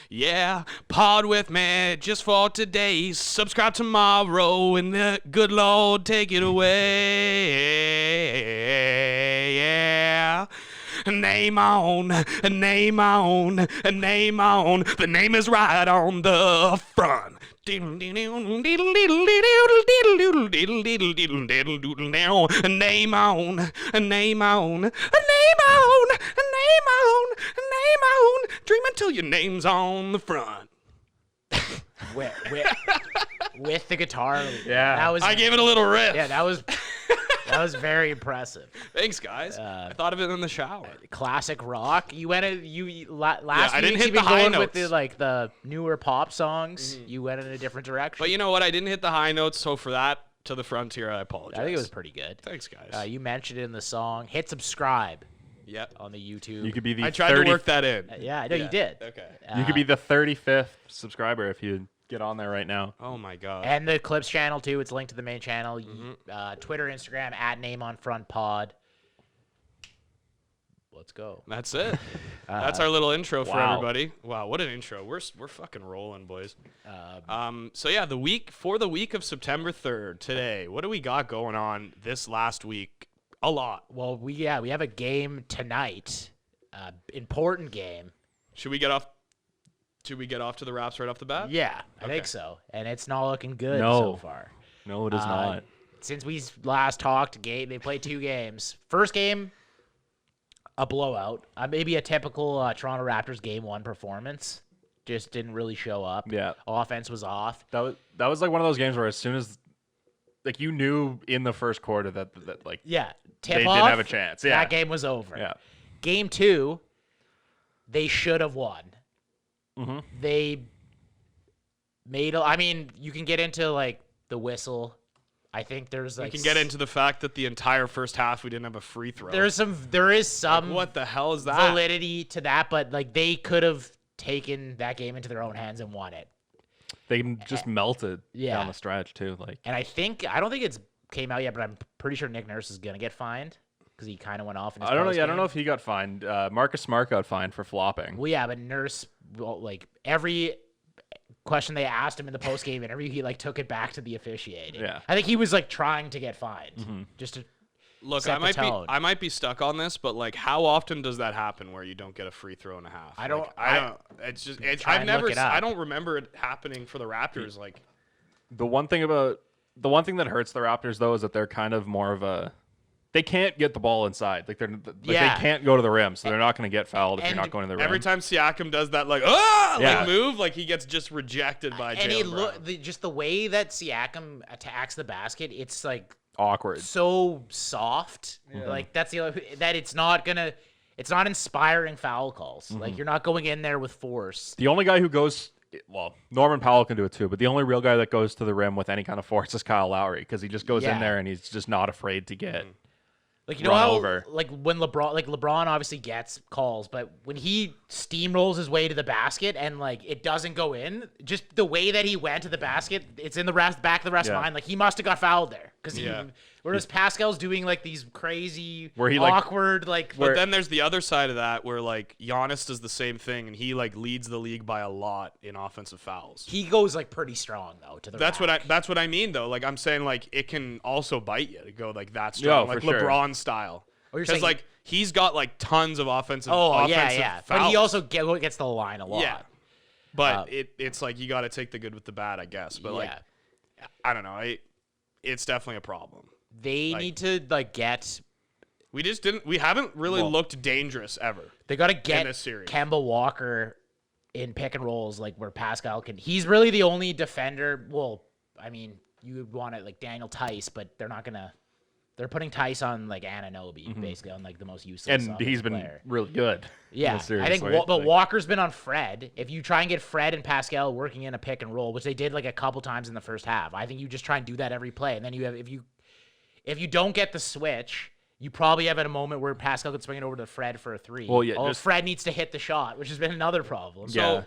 Yeah, pod with me just for today. Subscribe tomorrow and the good Lord take it away. Yeah. Name on, name on, name on. The name is right on the front. Name on, name on, name on. Dream until your name's on the front. With the guitar. Yeah. I gave it a little riff. Yeah, that was very impressive. Thanks, guys. I thought of it in the shower. Classic rock. You went last I didn't week hit you've the been high going with notes. the newer pop songs. You went in a different direction. But you know what? I didn't hit the high notes, so for that, to the frontier, I apologize. I think it was pretty good. Thanks, guys. You mentioned it in the song. Hit subscribe Yep. on the YouTube. You could be the I tried to work that in. Yeah, I know you did. Okay. You could be the 35th subscriber if you get on there right now. Oh my god. And the Clips channel too. It's linked to the main channel. Twitter, Instagram @NameOnFrontPod. Let's go. That's it. That's our little intro for wow. everybody. Wow, what an intro. We're fucking rolling, boys. So yeah, the week of September 3rd today. What do we got going on this last week? A lot. Well, we have a game tonight. Important game. Should we get off to the Raps right off the bat? Yeah, I Okay. think so. And it's not looking good No. so far. No, it is not. Since we last talked, they played 2 games. First game, a blowout. Maybe a typical Toronto Raptors Game 1 performance. Just didn't really show up. Yeah. Offense was off. That was like one of those games where as soon as like you knew in the first quarter that like Yeah. they Tip didn't off, have a chance. Yeah. that game was over. Yeah. Game 2, they should have won. Mhm. They made. I mean, you can get into like the whistle. I think there's like We can get into the fact that the entire first half we didn't have a free throw. there is some what the hell is that? validity to that, but like they could have taken that game into their own hands and won it. They just melted Yeah. down the stretch too. Like And I don't think it's came out yet, but I'm pretty sure Nick Nurse is gonna get fined because he kind of went off in his I don't know. Yeah, I postgame. don't know if he got fined. Marcus Smart got fined for flopping. Well, yeah, but Nurse, like every question they asked him in the post game interview, he like took it back to the officiating. Yeah. I think he was like trying to get fined just to. Look, set the tone. I might be stuck on this, but like, how often does that happen where you don't get a free throw and a half? I don't- Like, I don't. It's just. try I've and never. look it up. I don't remember it happening for the Raptors. Like, The one thing that hurts the Raptors though is that they're kind of more of a. They can't get the ball inside. Like Yeah. they can't go to the rim, so they're not going to get fouled if And you're not going to the rim. every time Siakam does that, like, Yeah. move, like he gets just rejected by And he Jaylen Brown. just the way that Siakam attacks the basket, it's like Awkward. so soft. Like that's the other, that it's not inspiring foul calls. Like you're not going in there with force. The only guy who goes, well, Norman Powell can do it too, but the only real guy that goes to the rim with any kind of force is Kyle Lowry because he just goes Yeah. in there and he's just not afraid to get. Like you know run how over. like when LeBron obviously gets calls, but when he steamrolls his way to the basket and like it doesn't go in, just the way that he went to the basket, it's in the back of the rest Yeah. line. Like he must have got fouled there because Yeah. whereas Pascal's doing like these crazy Where he, like- awkward like But then there's the other side of that where like Giannis does the same thing and he like leads the league by a lot in offensive fouls. he goes like pretty strong though to the That's rack. what I mean though. Like I'm saying, like it can also bite you to go like that strong, for like sure. LeBron style. Oh, you're Because saying- like he's got like tons of offensive. Oh offensive yeah. Fouls. But he also gets to the line a lot. Yeah. But it's like you got to take the good with the bad, I guess. But like Yeah. I don't know. It's definitely a problem. They like- need to like get. We haven't really looked dangerous ever. They got to get this series. Kemba Walker in pick and rolls, like where Pascal can. He's really the only defender. Well, I mean, you would want it like Daniel Tice, but they're not gonna. They're putting Tice on like Anunoby, basically on like the most useless. And he's been player. really good. Yeah, in the series, I think. right? But Like, Walker's been on Fred. If you try and get Fred and Pascal working in a pick and roll, which they did like a couple times in the first half, I think you just try and do that every play, and then you have if you don't get the switch. You probably have at a moment where Pascal could swing it over to Fred for a 3. Well, yeah, Although just- Fred needs to hit the shot, which has been another problem. Yeah.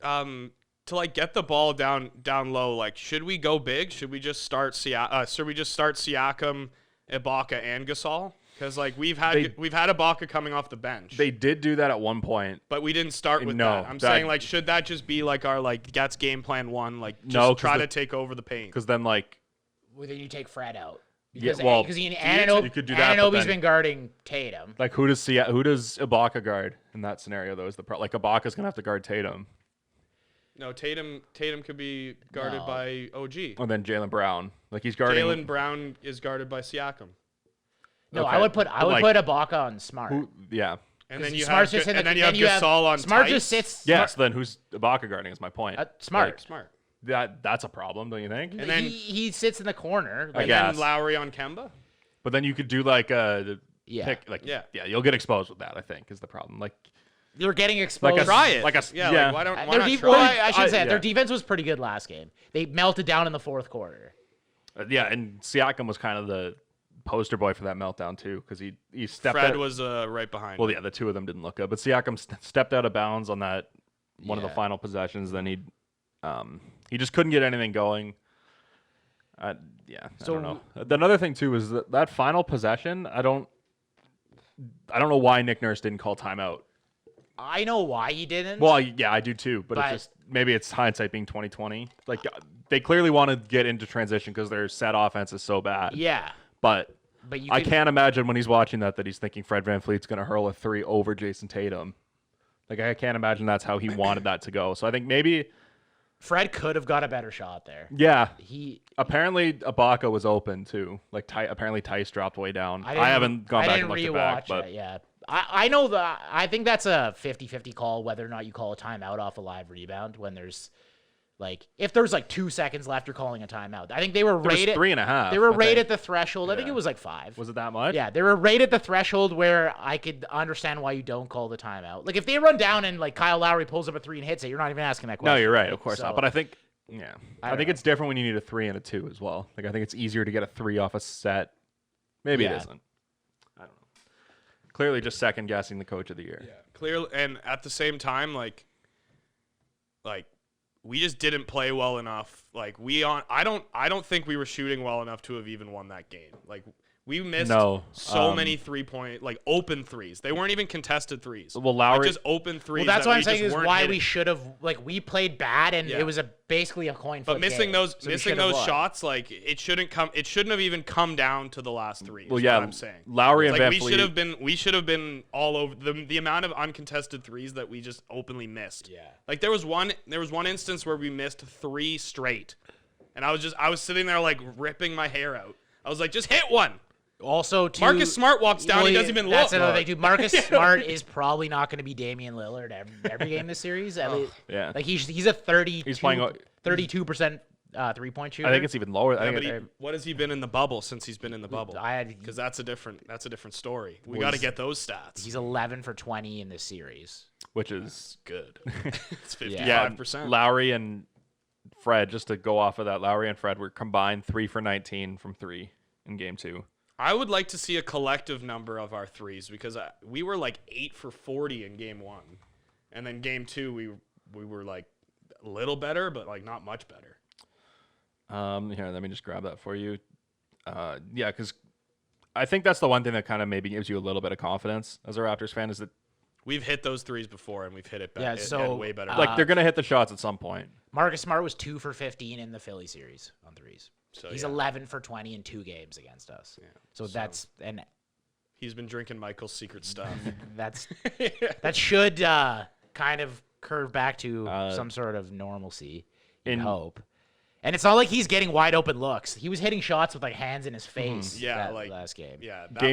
To like get the ball down low, like should we go big? Should we just start Siakam, Ibaka, and Gasol? Because like we've had Ibaka coming off the bench. They did do that at one point, but we didn't start with that. I'm saying like should that just be like our like that's game plan 1? Like just try to take over the paint. Because then like, well, then you take Fred out. Because you could do that. Ananobi's been guarding Tatum. Like who does Ibaka guard in that scenario though? Is the like Ibaka's gonna have to guard Tatum. No, Tatum could be guarded by OG. And then Jaylen Brown, like he's guarding. Jaylen Brown is guarded by Siakam. No, okay. I would put Ibaka on Smart. Yeah. And then you have Gasol on Smart Tice. Just sits. Yes. So then who's Ibaka guarding? Is my point. Smart. Smart. That's a problem, don't you think? And then he sits in the corner. And then Lowry on Kemba. But then you could do like a pick. Like you'll get exposed with that. I think is the problem. Like you're getting exposed. Try it. Like why not try? I should say it. Their defense was pretty good last game. They melted down in the fourth quarter. And Siakam was kind of the poster boy for that meltdown too, because he stepped. Fred was right behind. Well, the two of them didn't look good, but Siakam stepped out of bounds on that one of the final possessions. Then he just couldn't get anything going. I don't know. Another thing too is that final possession. I don't know why Nick Nurse didn't call timeout. I know why he didn't. Well, yeah, I do too. But it's just maybe it's hindsight being 2020. Like they clearly want to get into transition because their set offense is so bad. Yeah. But I can't imagine when he's watching that he's thinking Fred VanVleet's going to hurl a 3 over Jason Tatum. Like I can't imagine that's how he wanted that to go. So I think maybe Fred could have got a better shot there. Yeah. Apparently Ibaka was open too. Like apparently Tice dropped way down. I haven't gone back and looked it back, but yeah. I know that. I think that's a 50-50 call whether or not you call a timeout off a live rebound when there's if there's 2 seconds left, you're calling a timeout. I think they were rated 3.5. They were rated at the threshold. I think it was 5. Was it that much? Yeah, they were rated the threshold where I could understand why you don't call the timeout. Like if they run down and Kyle Lowry pulls up a 3 and hits it, you're not even asking that question. No, you're right. Of course not. But I think I think it's different when you need a 3 and a 2 as well. Like I think it's easier to get a 3 off a set. Maybe it isn't. I don't know. Clearly just second guessing the coach of the year. Yeah. Clearly, and at the same time we just didn't play well enough. I don't think we were shooting well enough to have even won that game. We missed so many 3-point open threes. They weren't even contested threes. Well, Lowry just open threes. Well, that's what I'm saying is why hitting. We should have we played bad and it was basically a coin flip. But missing game, those won. shots, it shouldn't have even come down to the last 3. Well, yeah, what I'm saying. Lowry and VanVleet. we should have been all over the amount of uncontested threes that we just openly missed. Yeah. There was one instance where we missed 3 straight, and I was sitting there ripping my hair out. I was like, just hit one. Also, Marcus Smart walks down. He doesn't even look. That's another thing, dude. Marcus Smart is probably not going to be Damian Lillard every game this series. Yeah. He's a 32%, He's playing 32% 3-point shooter. I think it's even lower. What has he been in the bubble since he's been in the bubble? Because that's a different story. We got to get those stats. He's 11 for 20 in this series, which is good. It's 55%. Yeah, Lowry and Fred, just to go off of that, Lowry and Fred were combined 3 for 19 from 3 in game 2. I would like to see a collective number of our threes because we were 8 for 40 in game 1, and then game 2 we were a little better, but not much better. Here, let me just grab that for you. Yeah, because I think that's the one thing that kind of maybe gives you a little bit of confidence as a Raptors fan is that we've hit those threes before and we've hit it better. Yeah, so way better. They're gonna hit the shots at some point. Marcus Smart was 2 for 15 in the Philly series on threes. So he's 11 for 20 in 2 games against us. Yeah. So that's he's been drinking Michael's secret stuff. That should kind of curve back to some sort of normalcy in hope. And it's not like he's getting wide open looks. He was hitting shots with hands in his face. Last game. Yeah, the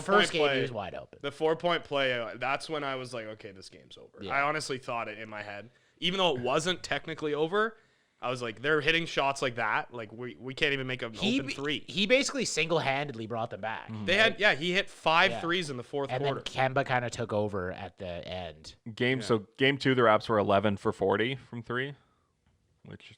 first game he was wide open. The 4-point play. That's when I was like, okay, this game's over. Yeah. I honestly thought it in my head, even though it wasn't technically over. I was like, they're hitting shots like that. We can't even make an open 3. He basically single-handedly brought them back. Mm-hmm. He hit 5 threes in the fourth quarter. And then Kemba kind of took over at the end. So game 2, the Raps were 11 for 40 from 3, which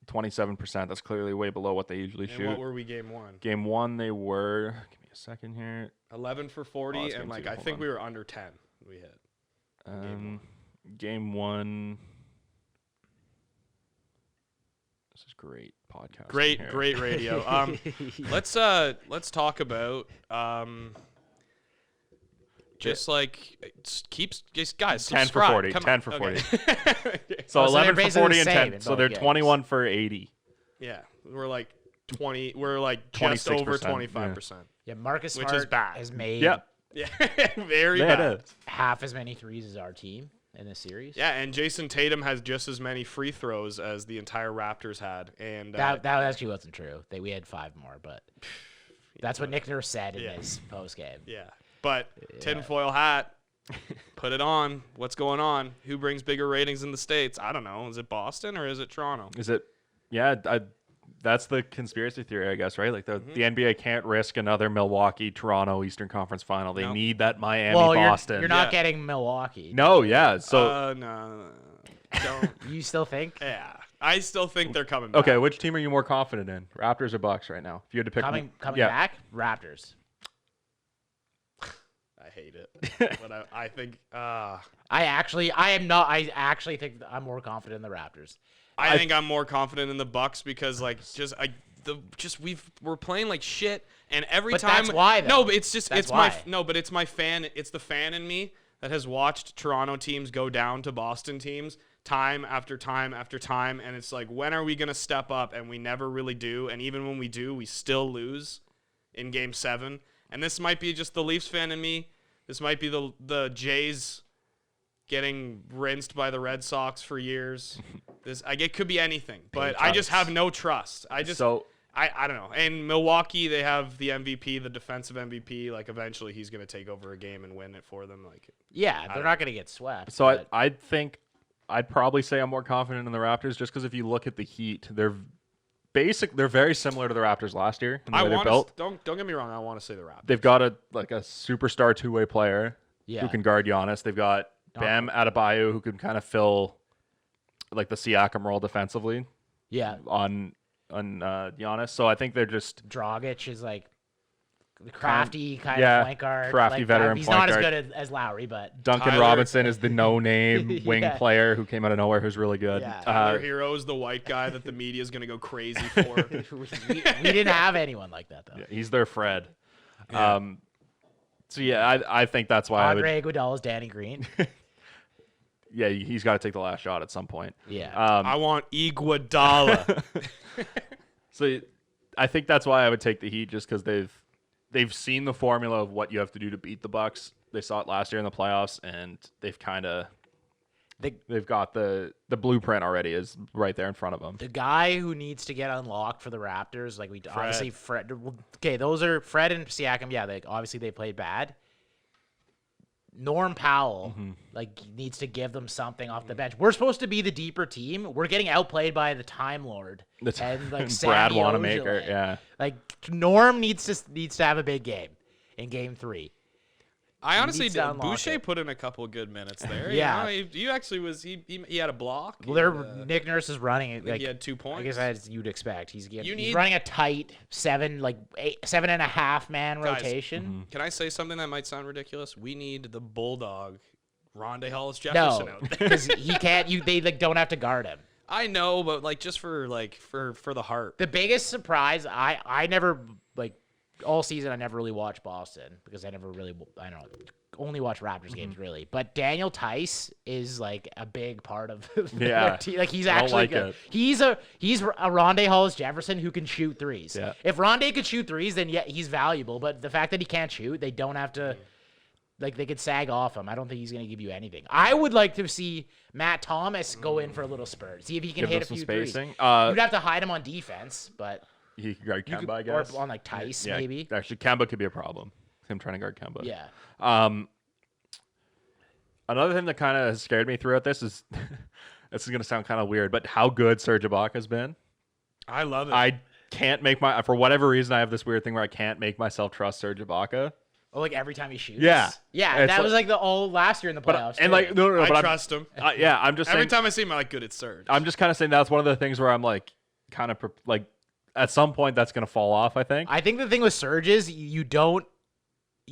27%. That's clearly way below what they usually shoot. What were we game 1? Game 1, they were, give me a second here. 11 for 40, and I think we were under 10 we hit. Game 1. This is great podcast. Great radio. Let's talk about just guys 10 for subscribe. 40. Come 10 on. for 40. Okay. So they're 11 for basically 40 the and same 10. in So both they're games. 21 for 80. Yeah, we're like 20. We're like just over 25%. Yeah, Marcus Which Smart is bad. has made Yeah, very bad. half as many threes as our team in this series. Yeah, and Jason Tatum has just as many free throws as the entire Raptors had, and That actually wasn't true. We had 5 more, but that's what Nick Nurse said in his post game. Yeah, but tinfoil hat, put it on. What's going on? Who brings bigger ratings in the States? I don't know. Is it Boston or is it Toronto? Is it? Yeah, that's the conspiracy theory, I guess, right? Like the NBA can't risk another Milwaukee, Toronto, Eastern Conference final. They need that Miami, Boston. You're not getting Milwaukee. No, yeah. So no. Don't. You still think? Yeah, I still think they're coming back. okay, which team are you more confident in? Raptors or Bucks right now? If you had to pick Coming back? Raptors. I hate it, but I think. I actually think I'm more confident in the Raptors. I think I'm more confident in the Bucks because we're playing like shit, and every But time. that's why, though. No, but it's just That's it's why. it's my fan. It's the fan in me that has watched Toronto teams go down to Boston teams time after time after time, and it's like, when are we gonna step up? And we never really do, and even when we do, we still lose in Game 7. And this might be just the Leafs fan in me. This might be the Jays getting rinsed by the Red Sox for years. It could be anything, but I just have no trust. I don't know. And Milwaukee, they have the MVP, the defensive MVP. Like, eventually he's going to take over a game and win it for them. Like, yeah, they're not going to get swept. So I think I'd probably say I'm more confident in the Raptors just because if you look at the Heat, they're very similar to the Raptors last year in the way they're built. Don't get me wrong. I want to say the Raptors. They've got a superstar two-way player Yeah. who can guard Giannis. They've got Bam Adebayo who can kind of fill like the Siakam role defensively. Yeah. On Giannis. So I think they're just Dragic is like the crafty kind of point guard. Crafty veteran He's point not guard. as good as Lowry, but Duncan Robinson is the no-name wing player who came out of nowhere who's really good. Yeah. Tyler Hero is the white guy that the media is going to go crazy for. we didn't have anyone like that, though. Yeah, he's their Fred. Yeah. So, yeah, I think that's why Andre Iguodala's Danny Green. Yeah, he's got to take the last shot at some point. Yeah. I want Iguodala. So I think that's why I would take the Heat just because they've seen the formula of what you have to do to beat the Bucks. They saw it last year in the playoffs, and they've got the blueprint already is right there in front of them. The guy who needs to get unlocked for the Raptors, obviously Fred. Okay, those are Fred and Siakam. Yeah, obviously they played bad. Norm Powell needs to give them something off the bench. We're supposed to be the deeper team. We're getting outplayed by the Time Lord and Brad Wanamaker. Yeah, Norm needs to have a big game in Game 3. I honestly did. Boucher put in a couple of good minutes there. Yeah, he actually was. He had a block. Well, Nick Nurse is running it. He had 2 points. I guess as you'd expect. He's running a tight 7.5 man rotation. Can I say something that might sound ridiculous? We need the Bulldog, Rondé Hollis Jefferson out there because he can't. They don't have to guard him. I know, but just for the heart. The biggest surprise, I never all season I never really watched Boston because only watch Raptors games really. But Daniel Tice is a big part of their team. He's actually good. He's a Rondé Hollis Jefferson who can shoot threes. Yeah. If Rondé could shoot threes, then yeah, he's valuable. But the fact that he can't shoot, they don't have to. They could sag off him. I don't think he's going to give you anything. I would like to see Matt Thomas go in for a little spurt, see if he can hit a few spacing. threes. You'd have to hide him on defense, but. He could guard Kemba, I guess. Or on Tice, maybe. Actually, Kemba could be a problem. Him trying to guard Kemba. Yeah. Another thing that kind of has scared me throughout this is, this is going to sound kind of weird, but how good Serge Ibaka's been. I love it. I can't for whatever reason, I have this weird thing where I can't make myself trust Serge Ibaka. Oh, every time he shoots? Yeah. Yeah, that was the all last year in the playoffs. No, I trust him. Yeah, I'm just every saying, time I see him, I'm like, good, it's Serge. I'm just kind of saying that's one of the things where I'm at some point that's going to fall off, I think. I think the thing with Serge is you don't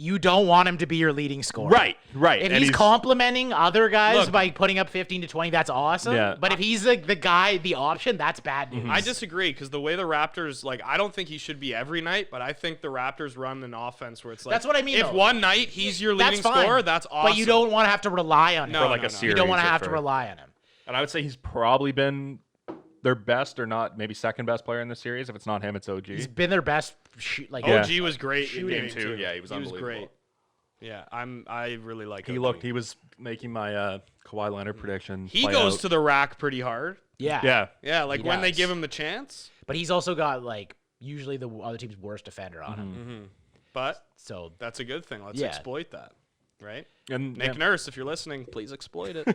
you don't want him to be your leading scorer. Right. If And he's complimenting other guys by putting up 15 to 20, that's awesome. Yeah. But if he's like the guy, the option, that's bad news. I disagree because the way the Raptors, like, I don't think he should be every night, but I think the Raptors run an offense where it's like, that's what I mean. If one night he's your leading fine. scorer, that's awesome. But you don't want to have to rely on him. No, for like a series. You don't want to have to for- rely on him. And I would say he's probably been their best or not maybe second best player in the series. If it's not him, it's OG. He's been their best OG was great in Shooting game too. 2. Yeah, he was unbelievable. great. Yeah, I really like He OG. looked. He was making my Kawhi Leonard prediction. He play goes out. to the rack pretty hard. Yeah. Yeah, like He when they does. give him the chance. But he's also got like usually the other team's worst defender on him. But So that's a good thing. Let's Yeah. exploit that, right? And Nick Nurse, if you're listening, please exploit it.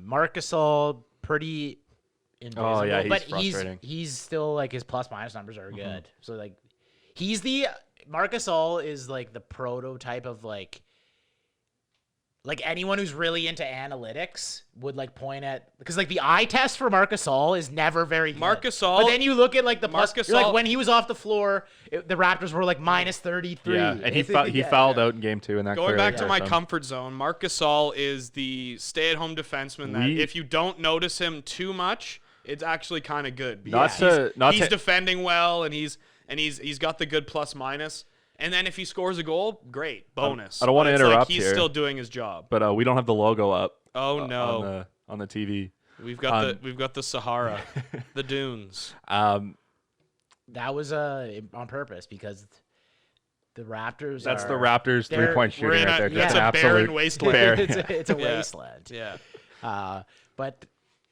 Marc Gasol, pretty invisible. Oh, yeah, he's but frustrating. he's still like his plus minus numbers are good. So like he's the Marc Gasol is like the prototype of like anyone who's really into analytics would like point at, because like the eye test for Marc Gasol is never very good. Marc Gasol- but then you look at like the Marc plus, you're like Gasol- when he was off the floor, the Raptors were like minus 33. Yeah, and he fouled out in game 2, and that Going clearly back to hurt my them. comfort zone, Marc Gasol is the stay-at-home defenseman that if you don't notice him too much, it's actually kind of good. because he's defending well, and he's got the good plus minus. And then if he scores a goal, great, bonus. I don't want to But it's interrupt he's here. still doing his job. But we don't have the logo up. Oh no, on the TV. we've got the Sahara, the dunes. That was on purpose because the Raptors. That's the Raptors they're- 3-point We're shooting in right there. a, That's it's an a barren absolute wasteland. bear. it's a Yeah. wasteland. Yeah. But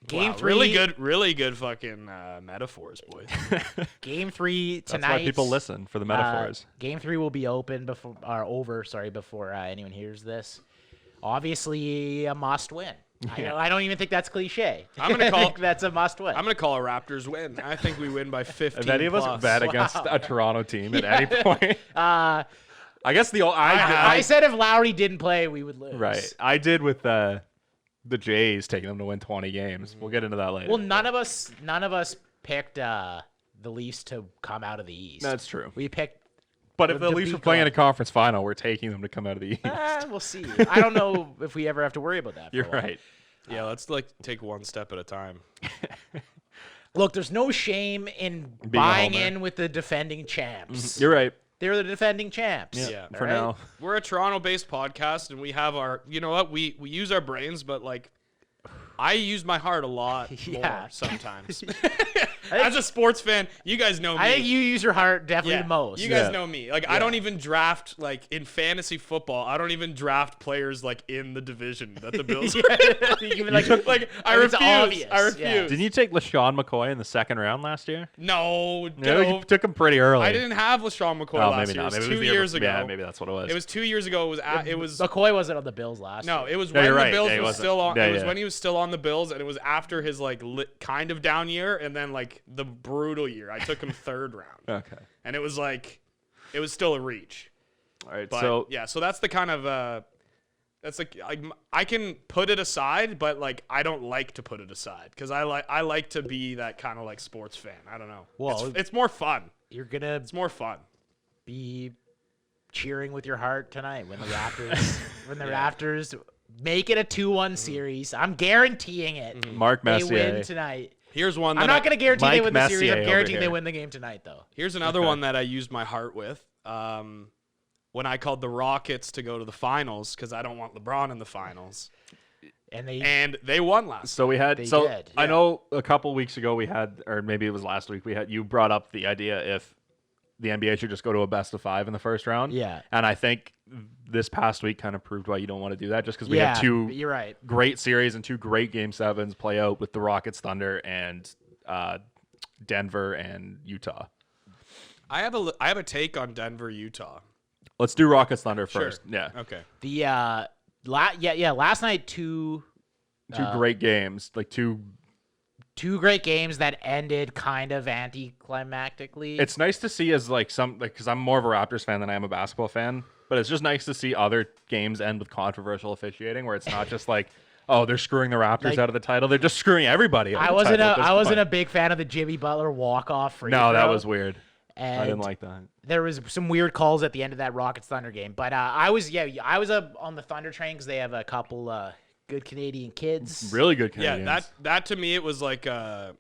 game Wow, 3, really good fucking metaphors, boys. Game 3 That's tonight. why people listen for the metaphors. Game 3 will be over before anyone hears this. Obviously, a must win. I don't even think that's cliche. I'm gonna I call- think that's a must win. I'm gonna call a Raptors win. I think we win by 15. If any of us plus. bet against a Toronto team at any point, I guess I said if Lowry didn't play, we would lose. right. I did with the Jays taking them to win 20 games. We'll get into that later. Well, none of us picked the Leafs to come out of the East. That's true. We picked. But if the to Leafs be were playing in a good. conference final, we're taking them to come out of the East. We'll see. I don't know if we ever have to worry about that. for You're a while. right. Yeah, let's take one step at a time. Look, there's no shame in Being a buying homer. in with the defending champs. You're right. They're the defending champs. Yeah. For All right? now. We're a Toronto-based podcast, and we have our. You know what? We use our brains, but like, I use my heart a lot Yeah. more sometimes. As a sports fan, you guys know me. I think you use your heart definitely the most. You guys Yeah. know me. Like, I don't even draft, like, in fantasy football, I don't even draft players, like, in the division that the Bills are in. Even like, I it's refuse. obvious, I refuse. yeah. Didn't you take LaShawn McCoy in the second round last year? No, No, you took him pretty early. I didn't have LaShawn McCoy Oh, last maybe year. not. It was Maybe 2 the years ago. Yeah, maybe that's what it was. It was 2 years ago. It was McCoy wasn't on the Bills last. No, it was No, when you're the right. Bills Yeah, he was wasn't. still on. Yeah, It was yeah. when he was still on the Bills, and it was after his like kind of down year, and then like the brutal year. I took him third round, Okay. and it was still a reach. All right. But So yeah, so that's the kind of that's like I can put it aside, but like I don't like to put it aside because I like to be that kind of like sports fan. I don't know. Well, it's more fun. You're gonna It's more fun. be cheering with your heart tonight when the Raptors make it a 2-1 series. I'm guaranteeing it. Mark They Messier. win tonight. Here's one. I'm that not going to guarantee they Mike win the series. Messier I'm over guaranteeing they here. win the game tonight, though. Here's another one that I used my heart with. When I called the Rockets to go to the finals because I don't want LeBron in the finals, And they and they won last. So we had. They So did, I yeah. know a couple weeks ago we had, or maybe it was last week, you brought up the idea if the NBA should just go to a best of 5 in the first round. Yeah. And I think this past week kind of proved why you don't want to do that, just because we yeah, had 2 you're right. great series and 2 great game 7s play out with the Rockets, Thunder, and Denver and Utah. I have a take on Denver, Utah. Let's do Rockets, Thunder Sure. first. Yeah. Okay. The last night two Great games, like 2. great games that ended kind of anticlimactically. It's nice to see as because I'm more of a Raptors fan than I am a basketball fan, but it's just nice to see other games end with controversial officiating where it's not just like, oh, they're screwing the Raptors Like- out of the title. They're just screwing everybody out I of the wasn't title at this a point. big fan of the Jimmy Butler walk-off free No, that throw. was weird. And I didn't like that. There was some weird calls at the end of that Rockets Thunder game, but I was on the Thunder train because they have a couple good Canadian kids. Really good Canadians. Yeah, that to me it was a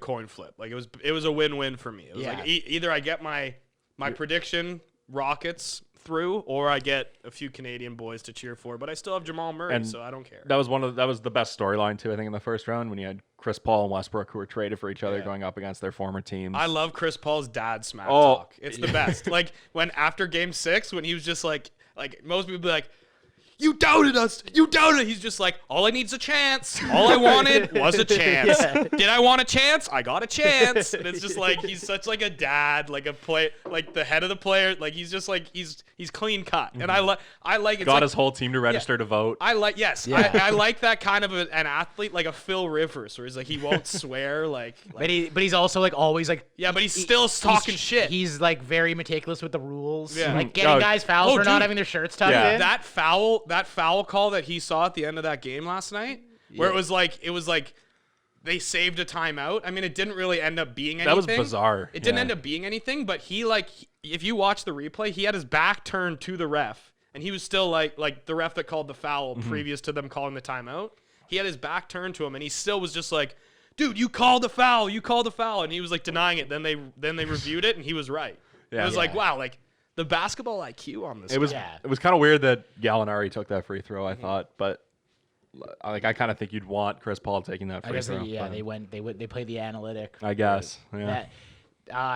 coin flip. Like it was a win-win for me. It was like either I get my prediction Rockets through, or I get a few Canadian boys to cheer for. But I still have Jamal Murray, so I don't care. That was the best storyline too, I think, in the first round when you had Chris Paul and Westbrook who were traded for each other going up against their former teams. I love Chris Paul's dad smack talk. It's the best. Like when after Game 6, when he was just like most people be like, "You doubted us. You doubted." He's just like, "All I need is a chance. All I wanted was a chance. Did I want a chance? I got a chance." And it's just like he's such like a dad, like the head of the player. Like he's just like he's clean cut, and I like. Got his whole team to register to vote. I like I like that kind of an athlete, like a Phil Rivers, where he's like he won't swear, like. But he's also like always like. Yeah, but he's still talking shit. He's like very meticulous with the rules. Yeah. Like getting guys fouls for not having their shirts tucked in. That foul call that he saw at the end of that game last night, where it was like they saved a timeout. I mean, it didn't really end up being anything. That was bizarre. It didn't end up being anything, but if you watch the replay, he had his back turned to the ref, and he was still like the ref that called the foul previous to them calling the timeout. He had his back turned to him, and he still was just like, "Dude, you called the foul. You called the foul," and he was like denying it. Then they reviewed it, and he was right. It was like, wow, like. The basketball IQ on this. It was kind of weird that Gallinari took that free throw. I thought, but I kind of think you'd want Chris Paul taking that free throw. They played the analytic. I guess. Yeah.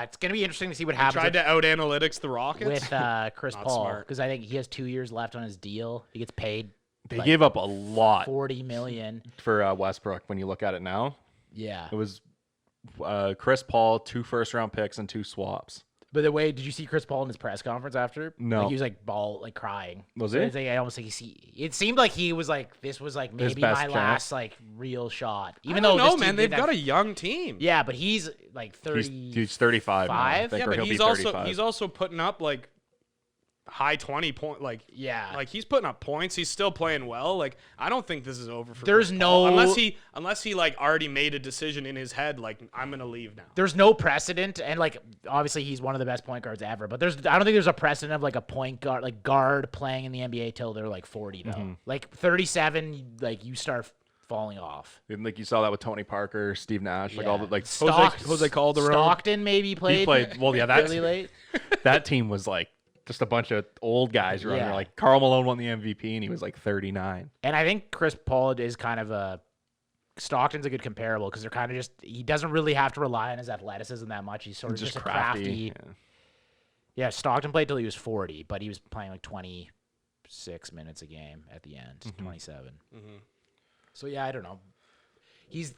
It's gonna be interesting to see what happens. Tried to out analytics the Rockets with Chris Paul because I think he has 2 years left on his deal. He gets paid. They gave up a lot. $40 million for Westbrook. When you look at it now. Yeah. It was Chris Paul, 2 first-round picks, and 2 swaps. By the way, did you see Chris Paul in his press conference after? No. Like, he was like crying. Was he? I almost think it seemed like he was like, this was like maybe my last like real shot. Even though no, man, they've got a young team. Yeah, but he's like 30. He's 35. Yeah, but he's also putting up like high 20 point, like he's putting up points. He's still playing well. Like I don't think this is over for Chris Paul. unless he like already made a decision in his head, like I'm gonna leave now. There's no precedent, and like obviously he's one of the best point guards ever, but I don't think there's a precedent of like a point guard playing in the NBA till they're like 40 though. Like 37, like you start falling off. And like you saw that with Tony Parker, Steve Nash, like all the like Jose Calderon. Stockton maybe played. He played. Well, yeah, that's really late. That team was like just a bunch of old guys running there. Like Karl Malone won the MVP and he was like 39. And I think Chris Paul is kind of Stockton's a good comparable because they're kind of he doesn't really have to rely on his athleticism that much. He's sort of just a crafty. Yeah, Stockton played till he was 40, but he was playing like 26 minutes a game at the end, 27. So yeah, I don't know.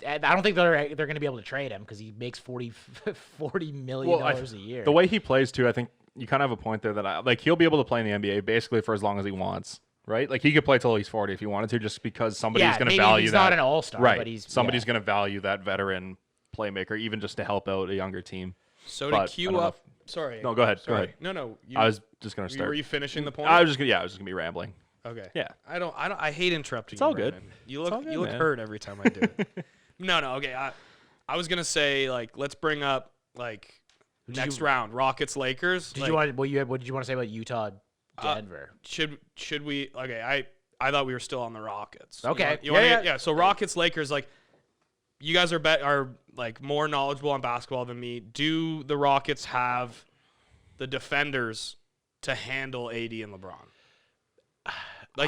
I don't think they're going to be able to trade him because he makes $40 million a year. The way he plays too, I think you kind of have a point there that he'll be able to play in the NBA basically for as long as he wants, right? Like he could play till he's 40 if he wanted to, just because somebody's going to value he's that. Not an all-star, right? But somebody's going to value that veteran playmaker, even just to help out a younger team. So to queue up. Sorry. No, go ahead. Sorry. Go ahead. No. I was just going to start. Were you finishing the point? I was just going to be rambling. Okay. Yeah. I hate interrupting. It's all good. You look hurt every time I do it. No. Okay. I was gonna say let's bring up next round Rockets Lakers. What did you want to say about Utah Denver? Should we? Okay. I thought we were still on the Rockets. Okay. Yeah. So Rockets Lakers you guys are more knowledgeable on basketball than me. Do the Rockets have the defenders to handle AD and LeBron?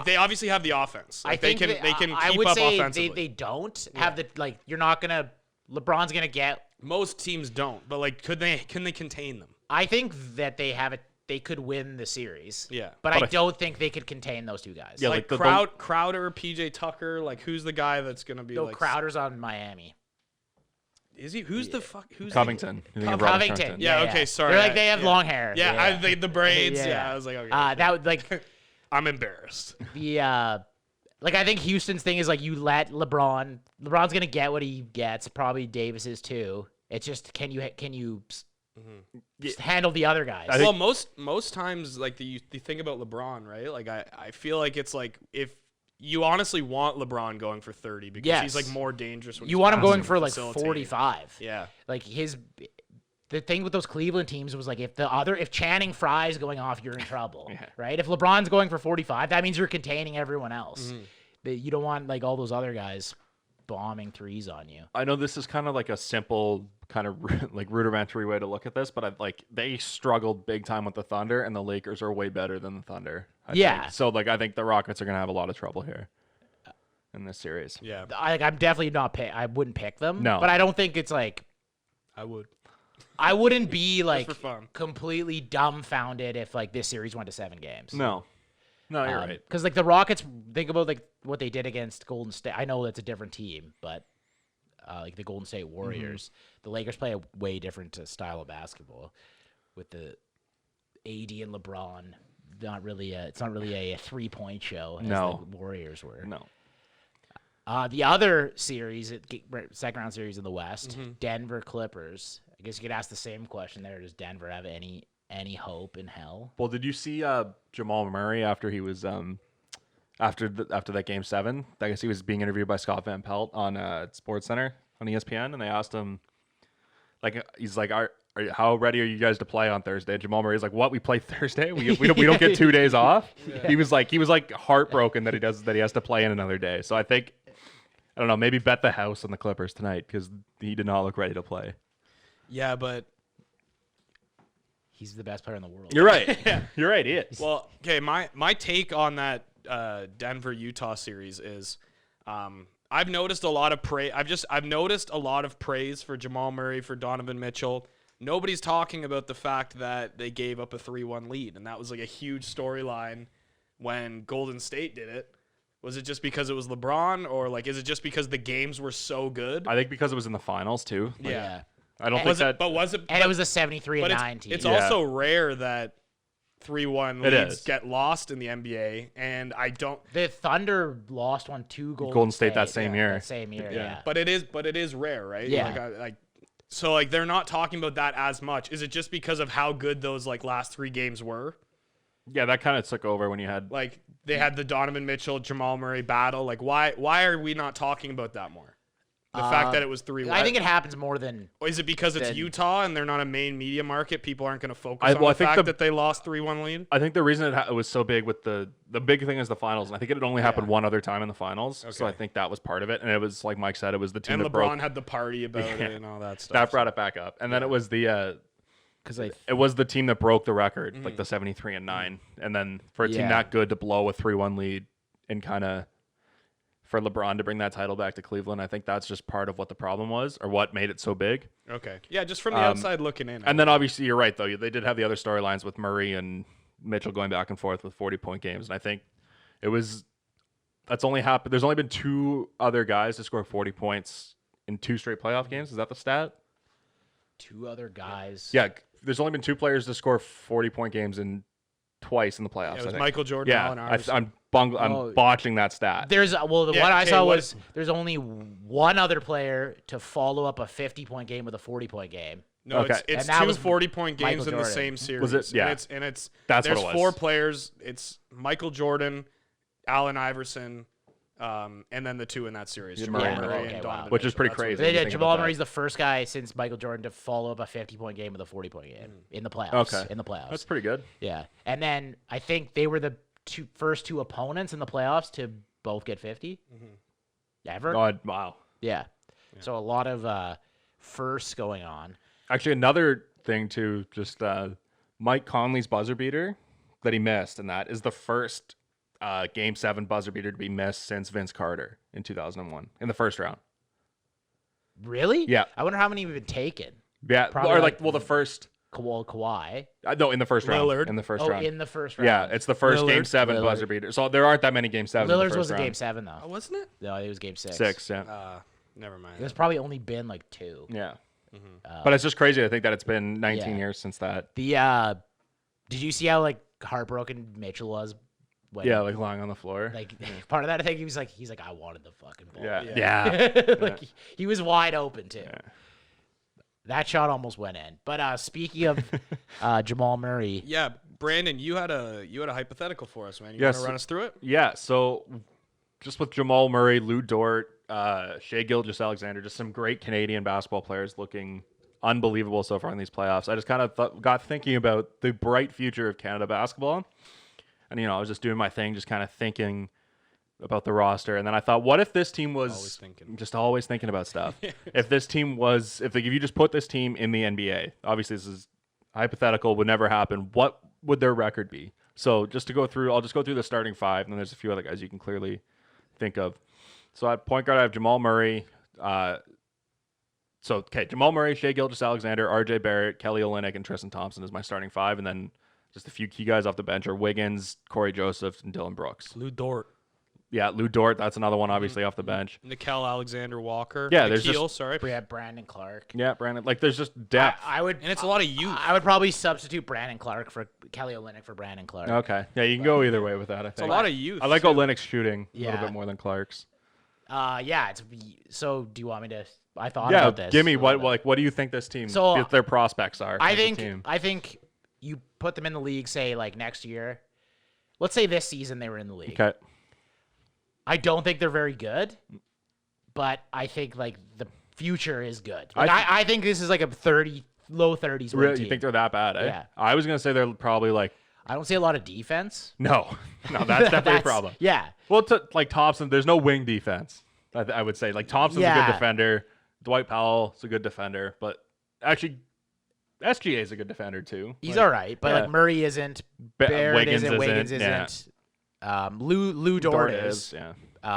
They obviously have the offense. I think they can I keep would up say offensively. they don't have the you're not gonna. LeBron's gonna get. Most teams don't, but can they contain them? I think that they have it. They could win the series. Yeah, but I don't think they could contain those two guys. Yeah, Crowder, PJ Tucker. Who's the guy that's gonna be? No, Crowder's on Miami. Is he? Who's the fuck? Who's Covington? Covington. Yeah. Okay. Sorry. They're they have long hair. Yeah. The braids. Yeah. I was like, okay. That would I'm embarrassed. I think Houston's thing is you let LeBron. LeBron's gonna get what he gets. Probably Davis is too. It's just can you just handle the other guys? Well, most times you think about LeBron, right? I feel like it's if you honestly want LeBron going for 30 because he's more dangerous. When you want him going for 45. Yeah. the thing with those Cleveland teams was like if Channing Frye's going off, you're in trouble, right? If LeBron's going for 45, that means you're containing everyone else. You don't want like all those other guys bombing threes on you. I know this is kind of like a simple kind of like rudimentary way to look at this, but they struggled big time with the Thunder, and the Lakers are way better than the Thunder. I think. So like I think the Rockets are gonna have a lot of trouble here in this series. Yeah, I'm definitely not I wouldn't pick them. No, but I don't think it's like I would. I wouldn't be like for fun. completely dumbfounded if like this series went to 7 games. No, you're right. Because like the Rockets, think about like what they did against Golden State. I know that's a different team, but like the Golden State Warriors, the Lakers play a way different style of basketball with the AD and LeBron. It's not really a 3-point show as the Warriors were. No. The other series, second round series in the West, Denver Clippers. I guess you could ask the same question there. Does Denver have any hope in hell? Well, did you see Jamal Murray after he was after that Game 7? I guess he was being interviewed by Scott Van Pelt on SportsCenter on ESPN, and they asked him, like, he's like, how ready are you guys to play on Thursday? Jamal Murray's like, what? We play Thursday? We don't get 2 days off? Yeah. He was like heartbroken that he has to play in another day. So I think, I don't know, maybe bet the house on the Clippers tonight because he did not look ready to play. Yeah, but he's the best player in the world. You're right. You're right. He is. Well, okay. My take on that Denver Utah series is, I've noticed a lot of praise. I've noticed a lot of praise for Jamal Murray, for Donovan Mitchell. Nobody's talking about the fact that they gave up a 3-1 lead, and that was like a huge storyline when Golden State did it. Was it just because it was LeBron, or like is it just because the games were so good? I think because it was in the finals too. Like, yeah. I don't think that. But was it? And it was a 73-9 team. It's also rare that 3-1 leads get lost in the NBA, and I don't. The Thunder lost one to Golden State that same year. Yeah. But it is rare, right? Yeah. So they're not talking about that as much. Is it just because of how good those like last 3 games were? Yeah, that kind of took over when you had like they had the Donovan Mitchell Jamal Murray battle. Like why are we not talking about that more? The fact that it was 3-1. I think it happens more than. Or is it because it's Utah and they're not a main media market? People aren't going to focus on the fact that they lost 3-1 lead? I think the reason it was so big with the big thing is the finals. And I think it had only happened one other time in the finals. Okay. So I think that was part of it. And it was, like Mike said, it was the team that broke. And LeBron had the party about it and all that stuff. That brought it back up. And then it was the it was the team that broke the record, like the 73-9. And then for a team that good to blow a 3-1 lead and kind of for LeBron to bring that title back to Cleveland, I think that's just part of what the problem was or what made it so big. Okay. Yeah, just from the outside looking in. And then obviously you're right, though. They did have the other storylines with Murray and Mitchell going back and forth with 40-point games. And I think that's only happened. There's only been 2 other guys to score 40 points in 2 straight playoff games. Is that the stat? 2 other guys. Yeah. There's only been 2 players to score 40-point games twice in the playoffs. Yeah, it was Michael Jordan. Yeah, Allen Iverson. I'm botching that stat. What I saw was there's only one other player to follow up a 50-point game with a 40-point game. No, okay. it's 2 40-point games in the same series. Was it? Yeah. That's there's what it was. 4 players. It's Michael Jordan, Allen Iverson, and then the 2 in that series. Jamal Murray and Donovan Which is pretty crazy. Jamal Murray's the first guy since Michael Jordan to follow up a 50-point game with a 40-point game in the playoffs. Okay. In the playoffs. That's pretty good. Yeah. And then I think they were the first 2 opponents in the playoffs to both get 50. Ever. God, wow. Yeah. So a lot of firsts going on. Actually, another thing too, just Mike Conley's buzzer beater that he missed, and that is the first Game 7 buzzer beater to be missed since Vince Carter in 2001 in the first round. Really? Yeah. I wonder how many have been taken. Yeah. Probably the first. Kawhi. No, in the first round. Lillard. In the first round. In the first round. Yeah, it's the first Lillard. Game 7 buzzer beater. So there aren't that many Game 7s. Lillard's was a Game 7 though. Oh, wasn't it? No, it was Game 6. 6, yeah. Never mind. There's probably only been like 2. Yeah. But it's just crazy to think that it's been 19 years since that. Did you see how like heartbroken Mitchell was? Like lying on the floor. Like part of that, I think he's like I wanted the fucking ball. Yeah. He was wide open too. Yeah. That shot almost went in. But speaking of Jamal Murray, yeah, Brandon, you had a hypothetical for us, man. You want to run us through it? Yeah. So just with Jamal Murray, Lou Dort, Shai Gilgeous-Alexander, just some great Canadian basketball players looking unbelievable so far in these playoffs. I just kind of got thinking about the bright future of Canada basketball. And, I was just doing my thing, just kind of thinking about the roster. And then I thought, what if this team was always thinking about stuff? If this team was, if you just put this team in the NBA, obviously this is hypothetical, would never happen. What would their record be? So just to go through, I'll just go through the starting five, and then there's a few other guys you can clearly think of. So at point guard, I have Jamal Murray. Jamal Murray, Shai Gilgeous-Alexander, RJ Barrett, Kelly Olynyk, and Tristan Thompson is my starting five. And then just a few key guys off the bench are Wiggins, Corey Joseph, and Dylan Brooks. Lou Dort. Yeah, Lou Dort. That's another one, obviously, off the bench. Nickel Alexander-Walker. Yeah, We have Brandon Clark. Yeah, Brandon. Like, there's just depth. And it's a lot of youth. I would probably substitute Brandon Clark for Kelly Olynyk for Brandon Clark. Okay. Yeah, you can go either way with that, I think. It's a lot of youth. I like Olynyk's shooting a little bit more than Clark's. So do you want me to? I thought about this. Give me what do you think this team? Their prospects are. I think you put them in the league. Say like next year. Let's say this season they were in the league. Okay. I don't think they're very good, but I think like the future is good. Like, I think this is like a low 30s. Really, you think they're that bad? Eh? Yeah. I was gonna say they're probably like. I don't see a lot of defense. No, that's definitely a problem. Yeah. Well, like Thompson, there's no wing defense. I would say like Thompson's a good defender. Dwight Powell's a good defender, but actually, SGA is a good defender too. He's all right, but like Murray isn't. Barrett isn't. Wiggins isn't. Lou Dort is. Yeah.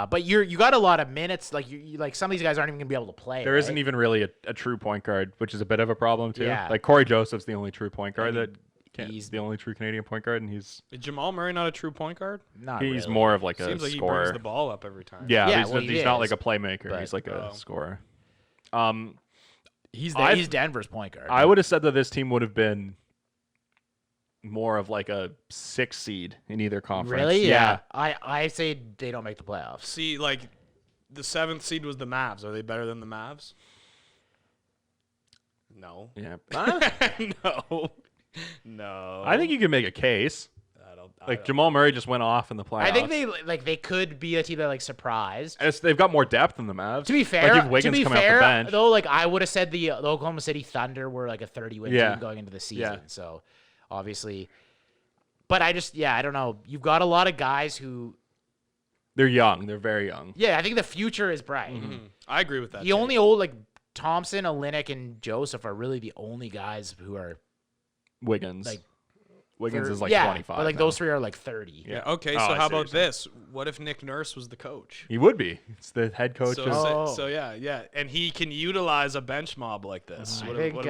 But you got a lot of minutes. Like you like some of these guys aren't even gonna be able to play. There isn't even really a true point guard, which is a bit of a problem too. Yeah. Like Corey Joseph's the only true point guard he's the only true Canadian point guard, and he's. Is Jamal Murray not a true point guard? Not He's really. more of like Seems a like scorer. He brings the ball up every time. Yeah, he he's not is, like a playmaker. but, He's like a scorer. He's Denver's point guard. I would have said that this team would have been more of like a 6 seed in either conference. Really? Yeah. I say they don't make the playoffs. See, like the 7th seed was the Mavs. Are they better than the Mavs? No. Yeah. No. I think you can make a case. Jamal Murray just went off in the playoffs. I think they could be a team that like surprised. They've got more depth than the Mavs. To be fair, like if Wiggins coming off the bench. though, like I would have said the Oklahoma City Thunder were like a 30-win team going into the season. Yeah. So obviously, but I don't know. You've got a lot of guys who they're young. They're very young. Yeah, I think the future is bright. Mm-hmm. I agree with that. The only old like Thompson, Olynyk, and Joseph are really the only guys who are Wiggins. Like Wiggins is like 25. But like those three are like 30. Yeah. Okay. So how about this? What if Nick Nurse was the coach? He would be. It's the head coach. So yeah, and he can utilize a bench mob like this. I think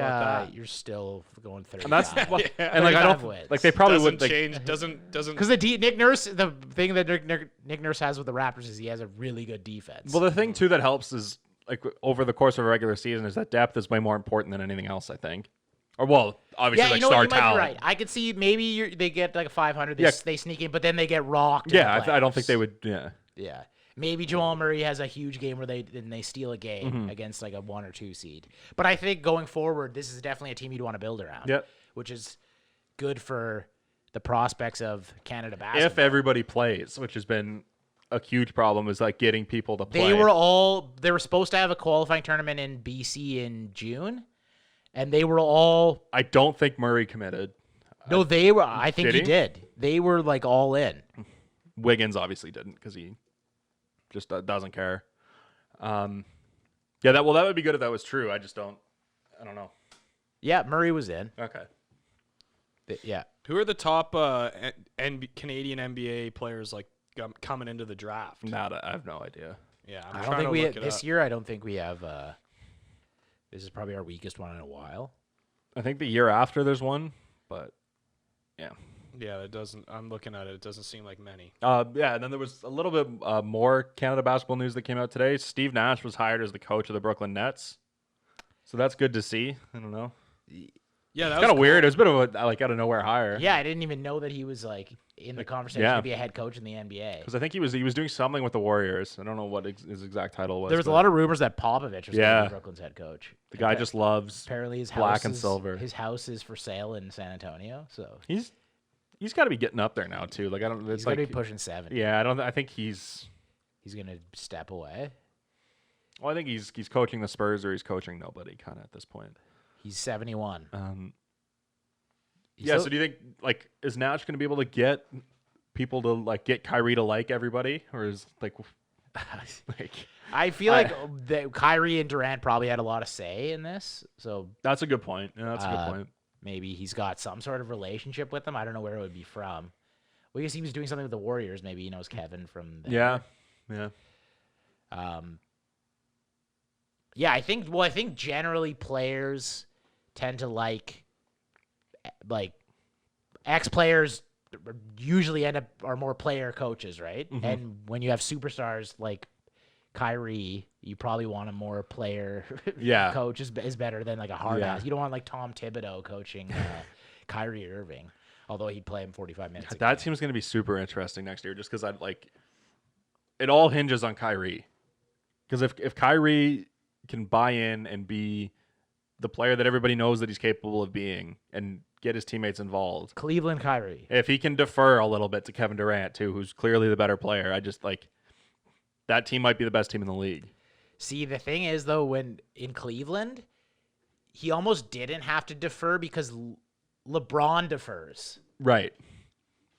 you're still going 30. And that's and like I don't like they probably would change. Doesn't because Nick Nurse. The thing that Nick Nurse has with the Raptors is he has a really good defense. Well, the thing too that helps is like over the course of a regular season is that depth is way more important than anything else. I think. Or well, obviously like star talent. Might be right. I could see maybe they get like a 500. They sneak in, but then they get rocked. Yeah, I don't think they would. Yeah. Yeah. Maybe Jamal Murray has a huge game where they steal a game against like a 1 or 2 seed. But I think going forward, this is definitely a team you'd want to build around. Yep. Which is good for the prospects of Canada basketball. If everybody plays, which has been a huge problem, is like getting people to play. They were supposed to have a qualifying tournament in BC in June. And they were all. I don't think Murray committed. No, they were. I think he did. They were like all in. Wiggins obviously didn't because he just doesn't care. Yeah, that would be good if that was true. I don't know. Yeah, Murray was in. Okay. Yeah. Who are the top Canadian NBA players like coming into the draft? I have no idea. Yeah, I don't think we this year. I don't think we have. This is probably our weakest one in a while. I think the year after there's one, but yeah. Yeah, it doesn't. I'm looking at it. It doesn't seem like many. Yeah, and then there was a little bit more Canada basketball news that came out today. Steve Nash was hired as the coach of the Brooklyn Nets, so that's good to see. I don't know. Yeah, that was kind of weird. It was a bit of a like out of nowhere hire. Yeah, I didn't even know that he was like in the conversation to be a head coach in the NBA. Because I think he was doing something with the Warriors. I don't know what his exact title was. There was a lot of rumors that Popovich was going to be Brooklyn's head coach. The guy just loves apparently his black and silver. His house is for sale in San Antonio, so he's got to be getting up there now too. Like he's going to be pushing 70. Yeah, I think he's going to step away. Well, I think he's coaching the Spurs or he's coaching nobody kind of at this point. He's 71. So do you think like is Nash going to be able to get people to like get Kyrie to like everybody, or is like I feel like that Kyrie and Durant probably had a lot of say in this. So that's a good point. Yeah, that's a good point. Maybe he's got some sort of relationship with them. I don't know where it would be from. Well, I guess he was doing something with the Warriors. Maybe he knows Kevin from there. Yeah. Yeah, I think generally players tend to like ex-players usually are more player coaches, right? Mm-hmm. And when you have superstars like Kyrie, you probably want a more player coach is better than like a hard ass. You don't want like Tom Thibodeau coaching Kyrie Irving, although he'd play him 45 minutes. That team's going to be super interesting next year just because it all hinges on Kyrie. Because if Kyrie can buy in and be the player that everybody knows that he's capable of being and get his teammates involved. Cleveland Kyrie. If he can defer a little bit to Kevin Durant too, who's clearly the better player, I just that team might be the best team in the league. See, the thing is though, when in Cleveland, he almost didn't have to defer because LeBron defers. Right.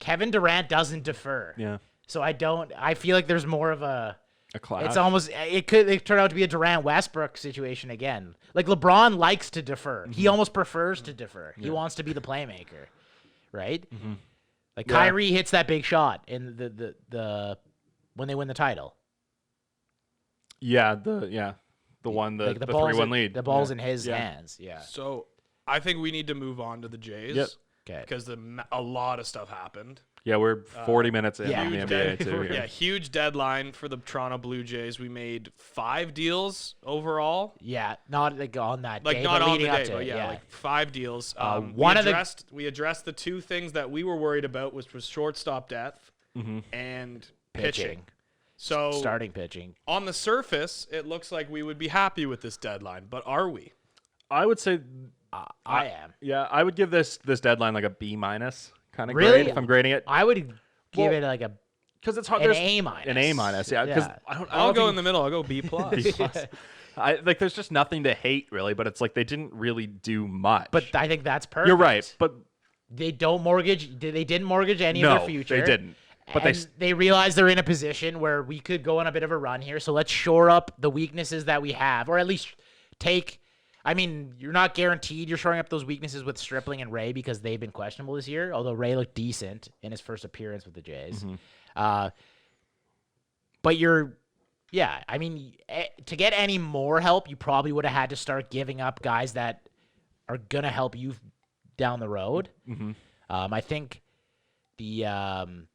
Kevin Durant doesn't defer. Yeah. So I feel like there's more of a clash. It's almost it could turn out to be a Durant Westbrook situation again. Like LeBron likes to defer. Mm-hmm. He almost prefers to defer. Yeah. He wants to be the playmaker, right? Mm-hmm. Like Kyrie hits that big shot in the when they win the title. Yeah, the 3-1 lead. The ball's in his hands. Yeah. So I think we need to move on to the Jays. Yep. Okay. Because a lot of stuff happened. Yeah, we're 40 minutes in on the NBA too. Yeah, huge deadline for the Toronto Blue Jays. We made 5 deals overall. Yeah, not like on that day, not but on the leading day, up to but it. yeah, like 5 deals. We addressed the 2 things that we were worried about, which was shortstop depth and pitching. So starting pitching. On the surface, it looks like we would be happy with this deadline, but are we? I would say I am. Yeah, I would give this deadline like a B- kind of really? grade if I'm grading it. I would give it like because it's hard. An A-. An A-, yeah. Because I'll go in the middle. I'll go B+. B+. There's just nothing to hate really, but it's like they didn't really do much. But I think that's perfect. You're right, but they didn't mortgage any of their future. They didn't. But they realize they're in a position where we could go on a bit of a run here. So let's shore up the weaknesses that we have, or at least take. I mean, you're not guaranteed you're shoring up those weaknesses with Stripling and Ray because they've been questionable this year, although Ray looked decent in his first appearance with the Jays. Mm-hmm. But I mean, to get any more help, you probably would have had to start giving up guys that are going to help you down the road. Mm-hmm. I think the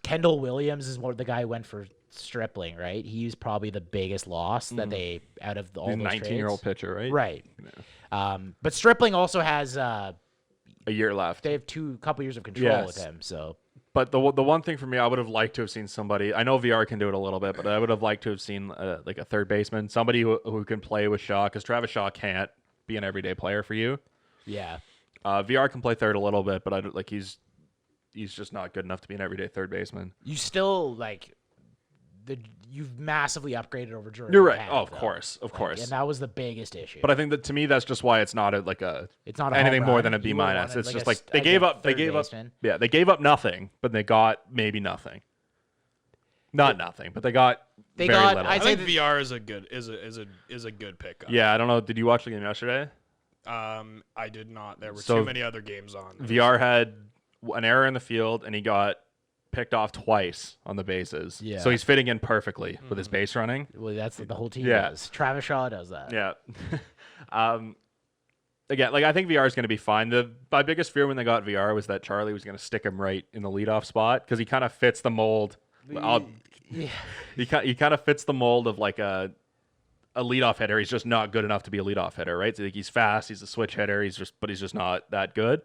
Kendall Williams is more the guy who went for Stripling, right? He's probably the biggest loss that they out of all those 19-year-old pitcher, right? Right. Yeah. But Stripling also has a year left. They have couple years of control with him. So, but the one thing for me, I would have liked to have seen somebody. I know VR can do it a little bit, but I would have liked to have seen like a third baseman, somebody who can play with Shaw, because Travis Shaw can't be an everyday player for you. Yeah. VR can play third a little bit, but he's just not good enough to be an everyday third baseman. You still you've massively upgraded over Jordan. You're right. Of course. And that was the biggest issue. But I think that to me, that's just why it's not anything more than a B-. It's just like they gave up. Yeah, they gave up nothing, but they got maybe nothing. Not nothing, but they got very little. I think VR is a good pickup. Yeah, I don't know. Did you watch the game yesterday? I did not. There were too many other games on. VR had an error in the field, and he got picked off twice on the bases. Yeah. So he's fitting in perfectly with his base running. Well, that's what the whole team does. Travis Shaw does that. Yeah. Again, I think VR is going to be fine. My biggest fear when they got VR was that Charlie was going to stick him right in the leadoff spot because he kind of fits the mold. He kind of fits the mold of like a leadoff hitter. He's just not good enough to be a leadoff hitter, right? So he's fast. He's a switch hitter. But he's just not that good.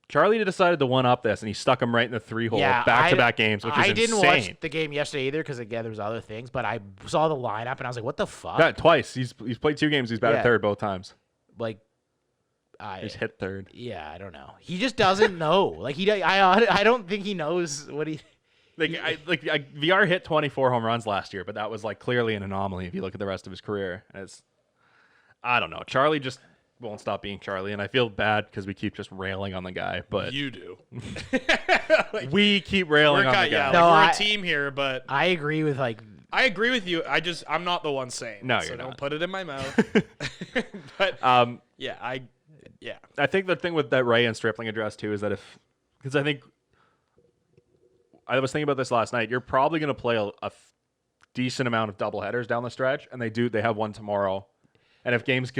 Charlie decided to one-up this, and he stuck him right in the 3-hole back-to-back games, which is insane. I didn't watch the game yesterday either because, again, there was other things, but I saw the lineup, and I was like, what the fuck? Yeah, twice. He's played 2 games. He's batted third both times. He's hit third. Yeah, I don't know. He just doesn't know. I don't think he knows what he... VR hit 24 home runs last year, but that was clearly an anomaly if you look at the rest of his career. I don't know. Charlie just won't stop being Charlie, and I feel bad because we keep just railing on the guy. But You do. we keep railing on the guy. Yeah, No, we're a team here, but I agree with I agree with you. I'm not the one saying. No, it, so you're don't not. put it in my mouth. But I think the thing with that Ray and Stripling address too is that because I think I was thinking about this last night, you're probably going to play a decent amount of doubleheaders down the stretch, and they have one tomorrow, and if games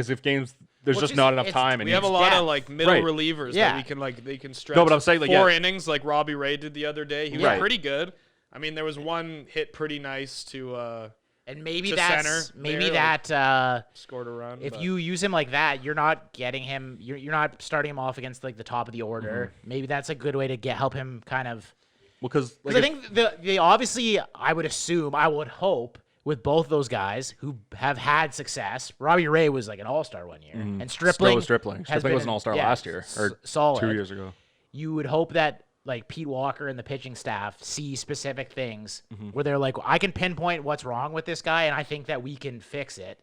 there's just not enough time, and we have a lot of like middle relievers that they can stretch. No, but I'm saying like 4 innings like Robbie Ray did the other day. He was Right. pretty good. I mean, there was one hit pretty nice to and maybe to that's center maybe there, that scored a run. if but- you use him like that, you're not getting him. You're not starting him off against like the top of the order. Maybe that's a good way to help him kind of. because I think they obviously, I would hope with both those guys who have had success. Robbie Ray was like an all-star one year, and Stripling was an all-star last year or solid. 2 years ago. You would hope that like Pete Walker and the pitching staff see specific things where they're like, I can pinpoint what's wrong with this guy, and I think that we can fix it.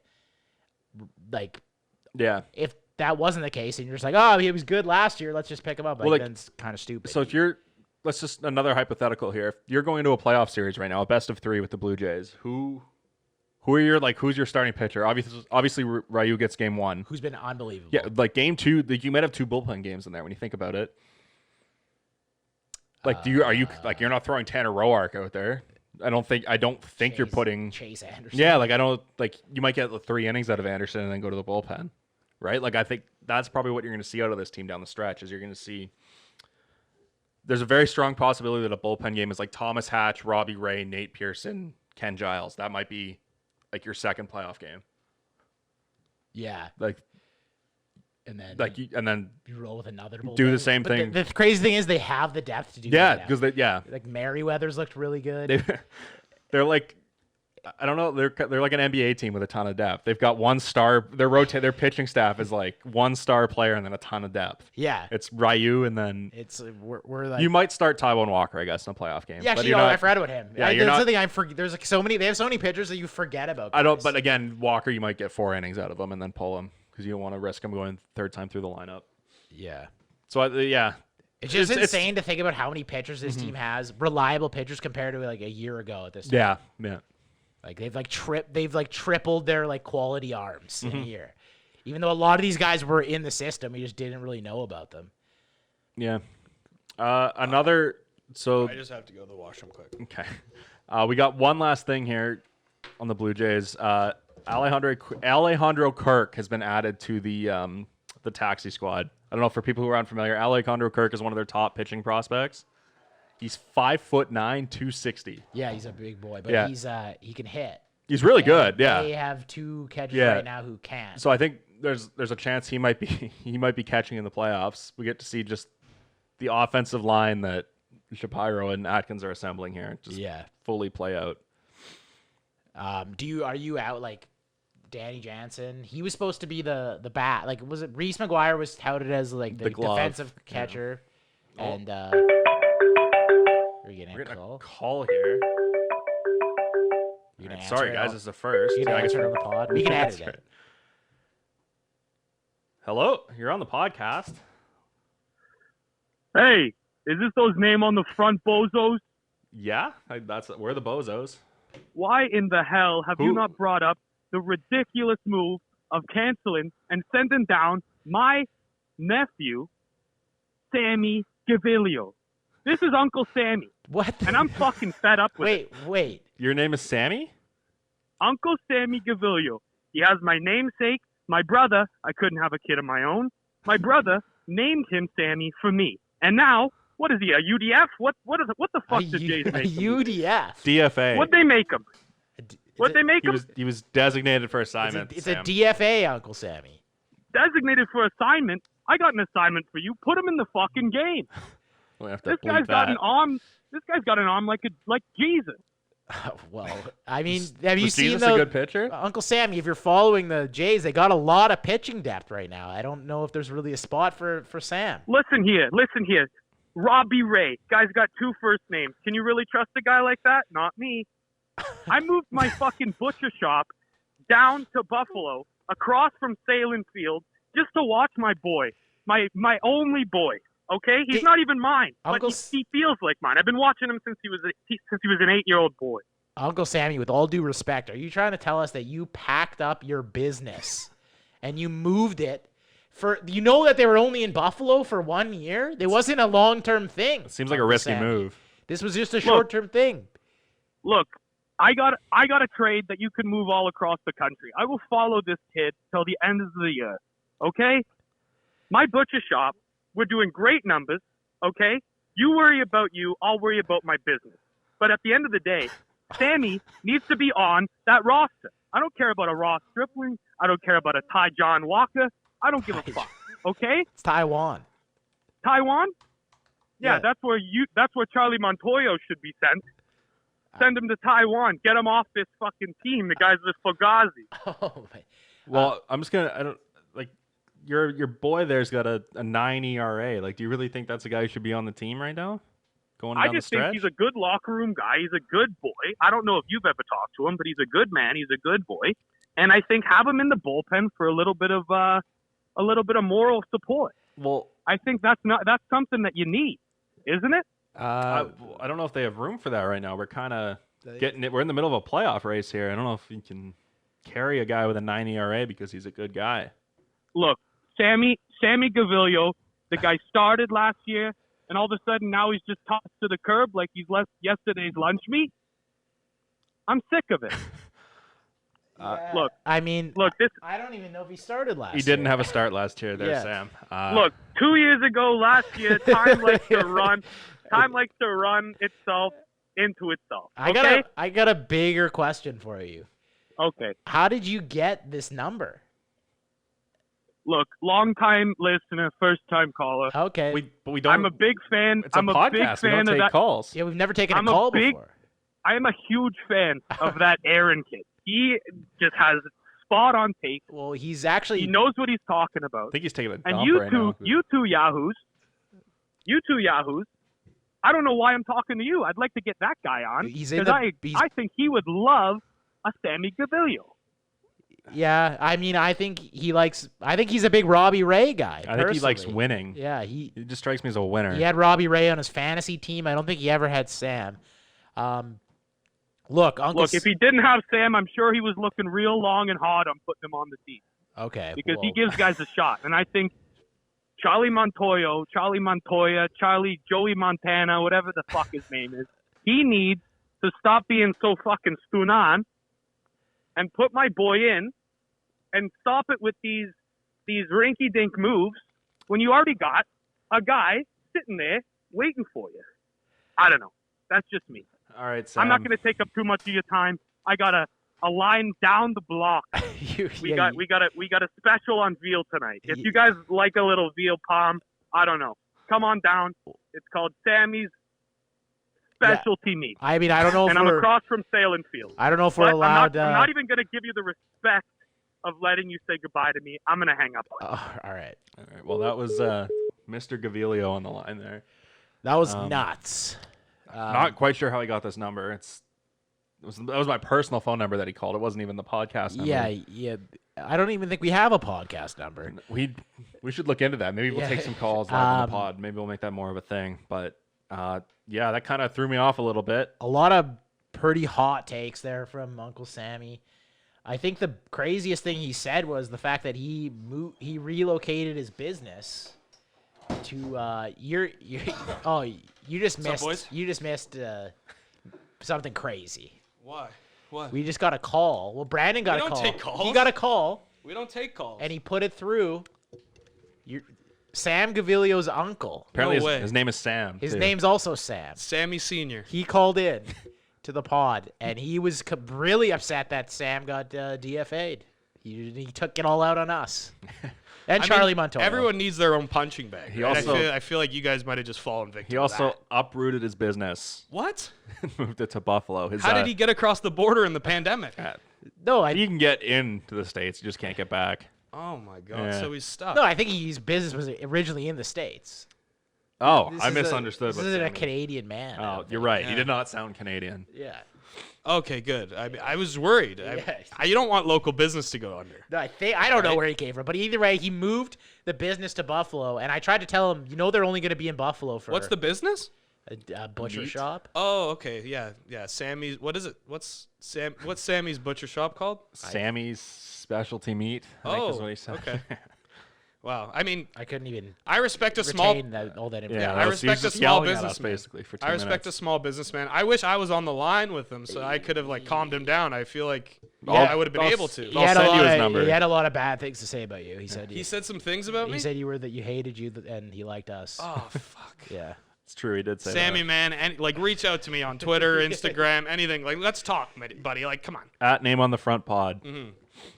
Like, Yeah. if that wasn't the case, and you're just like, oh, he was good last year, let's just pick him up. Like, then it's kind of stupid. So let's just another hypothetical here. If you're going to a playoff series right now, a best of 3 with the Blue Jays, who's your starting pitcher? Obviously Ryu gets game 1. Who's been unbelievable. Yeah, like game 2, you might have 2 bullpen games in there when you think about it. Like, you're not throwing Tanner Roark out there? I don't think you're putting Chase Andersen. Yeah, like you might get the 3 innings out of Anderson and then go to the bullpen, right? Like I think that's probably what you're going to see out of this team down the stretch. Is you're going to see there's a very strong possibility that a bullpen game is like Thomas Hatch, Robbie Ray, Nate Pearson, Ken Giles. That might be like your second playoff game. Yeah. And then you roll with another bullpen. do the same thing. The crazy thing is they have the depth to do Yeah, that. because Like Merriweather's looked really good. They're like, I don't know, they're like an NBA team with a ton of depth. They've got 1 star. Their pitching staff is like 1 star player and then a ton of depth. Yeah. It's Ryu and then we're like, you might start Taijuan Walker, I guess, in a playoff game. Yeah, but actually, I forgot about him. Yeah, that's the thing. There's like so many. They have so many pitchers that you forget about. Guys. But again, Walker, you might get 4 innings out of him and then pull him because you don't want to risk him going 3rd time through the lineup. Yeah. So it's just insane to think about how many pitchers this team has, reliable pitchers compared to like a year ago at this time. Yeah. Like they've tripled their like quality arms in a year. Even though a lot of these guys were in the system, we just didn't really know about them. Yeah. I just have to go to the washroom quick. Okay. We got one last thing here on the Blue Jays. Alejandro Kirk has been added to the taxi squad. I don't know, for people who are unfamiliar, Alejandro Kirk is one of their top pitching prospects. He's 5'9", 260. Yeah, he's a big boy, but he can hit. He's really good. Yeah, they have 2 catchers right now who can. So I think there's a chance he might be catching in the playoffs. We get to see just the offensive line that Shapiro and Atkins are assembling here. Just fully play out. Are you out like Danny Jansen? He was supposed to be the bat. Like, was it Reese McGuire was touted as like the defensive catcher, and we're getting a call here. Right, sorry, guys, it's the first. You can answer it on the pod. We can edit it. Hello, you're on the podcast. Hey, is this those name on the front bozos? Yeah, we're the bozos. Why in the hell have you not brought up the ridiculous move of canceling and sending down my nephew, Sammy Gaviglio? This is Uncle Sammy. What? And I'm fucking fed up with it. Wait. Your name is Sammy? Uncle Sammy Gaviglio. He has my namesake. My brother, I couldn't have a kid of my own. My brother named him Sammy for me. And now, what is he, a UDF? What the fuck does Jays make him? UDF. DFA. What'd they make him? What'd they make him? He was designated for assignment. It's a DFA, Uncle Sammy. Designated for assignment? I got an assignment for you. Put him in the fucking game. This guy's got an arm. This guy's got an arm like Jesus. Well, I mean, have you seen Jesus a good pitcher? Uncle Sammy, if you're following the Jays, they got a lot of pitching depth right now. I don't know if there's really a spot for Sam. Listen here. Robbie Ray. Guy's got 2 first names. Can you really trust a guy like that? Not me. I moved my fucking butcher shop down to Buffalo, across from Salem Field, just to watch my boy, my only boy. Okay, he's not even mine, but he feels like mine. I've been watching him since he was an 8-year-old boy. Uncle Sammy, with all due respect, are you trying to tell us that you packed up your business and you moved it for? You know that they were only in Buffalo for 1 year. It wasn't a long-term thing. It seems like a risky move. This was just a short-term thing. Look, I got a trade that you can move all across the country. I will follow this kid till the end of the year. Okay, my butcher shop. We're doing great numbers, okay? You worry about you, I'll worry about my business. But at the end of the day, Sammy needs to be on that roster. I don't care about a Ross Stripling. I don't care about a Ty John Walker. I don't give a fuck, okay? It's Taiwan. Taiwan? Yeah, that's where Charlie Montoyo should be sent. Send him to Taiwan. Get him off this fucking team. The guy's with Fugazi. Oh, man. Well, I'm just going to Your boy there's got a 9 ERA. Like, do you really think that's a guy who should be on the team right now? I just think he's a good locker room guy. He's a good boy. I don't know if you've ever talked to him, but he's a good man. He's a good boy, and I think have him in the bullpen for a little bit of moral support. Well, I think that's something that you need, isn't it? I don't know if they have room for that right now. We're kind of getting it. We're in the middle of a playoff race here. I don't know if you can carry a guy with a 9 ERA because he's a good guy. Look. Sammy Gaviglio, the guy started last year, and all of a sudden now he's just tossed to the curb like he's left yesterday's lunch meat. I'm sick of it. Look, I don't even know if he started last year. He didn't have a start last year there, Sam. Look, 2 years ago, last year, time likes to run. Time likes to run itself into itself. Okay? I got a bigger question for you. Okay. How did you get this number? Look, long-time listener, first-time caller. Okay. But we don't. I'm a big fan. It's a podcast. Big fan we don't take calls. Yeah, we've never taken a call before. I am a huge fan of that Aaron kid. He just has spot-on take. Well, he knows what he's talking about. I think he's taking a dump and right now. you two yahoos, I don't know why I'm talking to you. I'd like to get that guy on because I think he would love a Sammy Gaviglio. Yeah, I mean, I think he's a big Robbie Ray guy. I think he likes winning. Yeah, he just strikes me as a winner. He had Robbie Ray on his fantasy team. I don't think he ever had Sam. Look, if he didn't have Sam, I'm sure he was looking real long and hard on putting him on the team. Okay. Because he gives guys a shot. And I think Joey Montana, Joey Montana, whatever the fuck his name is, he needs to stop being so fucking stunan and put my boy in and stop it with these rinky-dink moves when you already got a guy sitting there waiting for you. I don't know. That's just me. All right, Sam. I'm not going to take up too much of your time. I got a line down the block. We got a special on veal tonight. If you guys like a little veal palm, I don't know. Come on down. It's called Sammy's specialty meat. I mean, I don't know. And I'm across from Salem Field. I don't know if we're allowed. I'm not even going to give you the respect of letting you say goodbye to me. I'm going to hang up on you. All right. Well, that was Mr. Gaviglio on the line there. That was nuts. Not quite sure how he got this number. That was my personal phone number that he called. It wasn't even the podcast number. Yeah. I don't even think we have a podcast number. We should look into that. Maybe we'll take some calls live on the pod. Maybe we'll make that more of a thing. But yeah, that kind of threw me off a little bit. A lot of pretty hot takes there from Uncle Sammy. I think the craziest thing he said was the fact that he relocated his business to you just missed something crazy. Why? What? We just got a call. Well, Brandon got a call. We don't take calls. He got a call. We don't take calls. And he put it through Sam Gaviglio's uncle. Apparently his name is Sam. His name's also Sam. Sammy Sr. He called in to the pod, and he was really upset that Sam got DFA'd. He took it all out on us. And Charlie Montoya. Everyone needs their own punching bag. I feel like you guys might have just fallen victim. He also uprooted his business. What? And moved it to Buffalo. How did he get across the border in the pandemic? He can get into the States. You just can't get back. Oh my God! Yeah. So he's stuck. No, I think his business was originally in the States. Oh, I misunderstood. This isn't a Canadian man. Oh, you're right. He did not sound Canadian. Yeah. Okay, good. I was worried. Yeah. You don't want local business to go under. No, I don't know where he came from, but either way, he moved the business to Buffalo, and I tried to tell him, they're only going to be in Buffalo for What's the business? a butcher Meat? shop. Oh, okay, yeah. Sammy's. What is it? What's Sammy's butcher shop called? Sammy's Specialty Meat. I think is what he said. Okay. Wow. I mean, I couldn't even I respect a small. retain all that Yeah, information. I he was respect a just small yelling at us businessman. basically for 2 I respect minutes. a small businessman. I wish I was on the line with him so I could have calmed him down. I feel like I would have been able to. I'll send you his number. He had a lot of bad things to say about you. He said He said some things about me. he said you hated you, and he liked us. Oh fuck. Yeah. It's true. He did say Sammy, that. man, and reach out to me on Twitter, Instagram, anything. Let's talk, buddy. Come on. At Name on the Front Pod.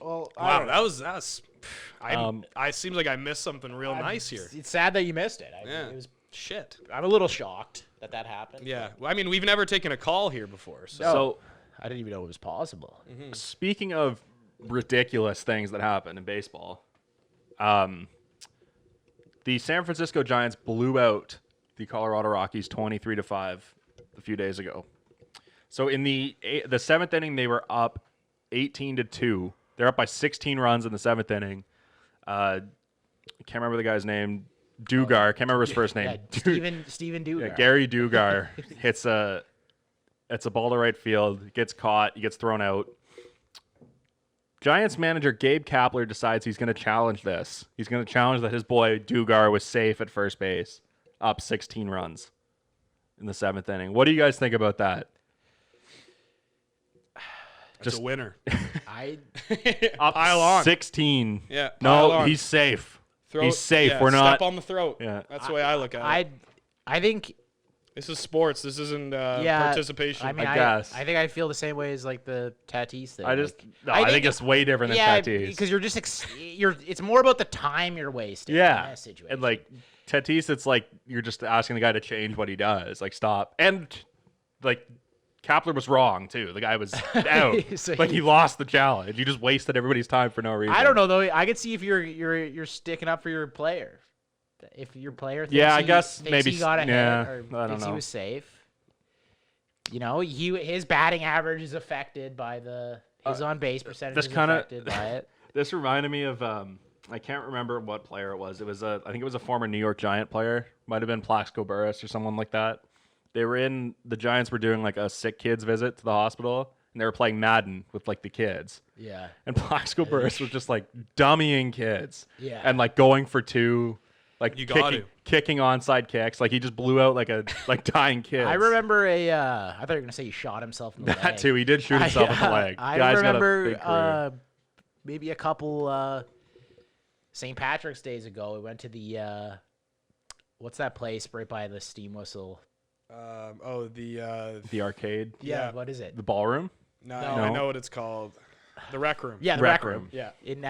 Well, Wow, that was. I seems like I missed something real nice here. It's sad that you missed it. Yeah. It was. Shit. I'm a little shocked that happened. Yeah. Well, I mean, we've never taken a call here before. So. So I didn't even know it was possible. speaking of ridiculous things that happen in baseball, the San Francisco Giants blew out the Colorado Rockies 23-5 a few days ago. So in the 7th inning, they were up 18-2. They're up by 16 runs in the 7th inning. I can't remember the guy's name. Dugar. Can't remember his first name. Yeah, Steven Dugar. Yeah, Gary Dugar hits a ball to right field, gets caught, he gets thrown out. Giants manager Gabe Kapler decides he's going to challenge this. He's going to challenge that his boy Dugar was safe at first base, up 16 runs in the 7th inning. What do you guys think about that? That's a winner. Up Pile on. 16. Yeah, pile No, on. he's safe. Throat, He's safe. yeah, We're not. Step on the throat. Yeah. That's the way I look at it. I think This is sports. This isn't yeah, participation. I mean, I guess. I think I feel the same way as the Tatis thing. I think it's way different than Tatis. because you're just it's more about the time you're wasting. in Yeah, that situation. and Tatis, it's like you're just asking the guy to change what he does, stop. And Kapler was wrong too. The guy was out, So he lost the challenge. You just wasted everybody's time for no reason. I don't know though. I could see if you're sticking up for your player. If your player thinks I guess thinks maybe he got a hit or I don't thinks he know. was safe. His batting average is affected by his on base percentage this is kinda- affected by it. This reminded me of I can't remember what player it was. I think it was a former New York Giant player. Might have been Plaxico Burress or someone like that. The Giants were doing a sick kids visit to the hospital, and they were playing Madden with the kids. Yeah. And Plaxico Burress was just dummying kids. Yeah. And going for two, You got kicking onside kicks. He just blew out dying kids. I remember I thought you were gonna say he shot himself in the leg. that too. He did shoot himself in the leg. I Guy's got a big remember career. maybe a couple St. Patrick's days ago. We went to the what's that place right by the steam whistle? The arcade, Yeah. What is it? the ballroom. No, I know what it's called. The rec room. Yeah, the Rec rec room. room. Yeah. In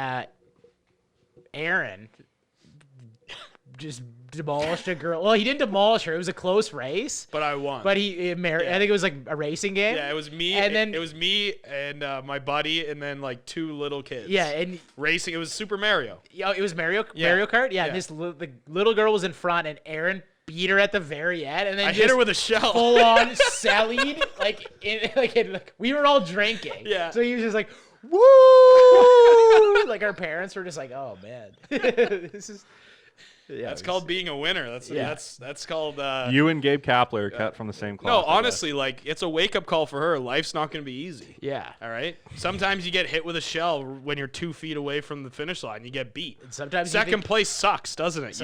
Aaron just demolished a girl. Well, he didn't demolish her. It was a close race. But I won. But I think it was a racing game. Yeah, it was me. And then it was me and my buddy, and then two little kids. Yeah, and racing. It was Super Mario. it was Mario Yeah. Kart. Yeah, Yeah. and the little girl was in front, and Aaron beat her at the very end, and then I just hit her with a shell. full on sellied, we were all drinking. Yeah. So he was just like, woo! Our parents were just like, oh man, this is. Yeah, That's called being a winner. That's called. You and Gabe Kapler cut from the same cloth. No, I guess. honestly, it's a wake up call for her. Life's not going to be easy. Yeah. All right. Sometimes you get hit with a shell when you're 2 feet away from the finish line. You get beat. And sometimes Second place sucks, doesn't it?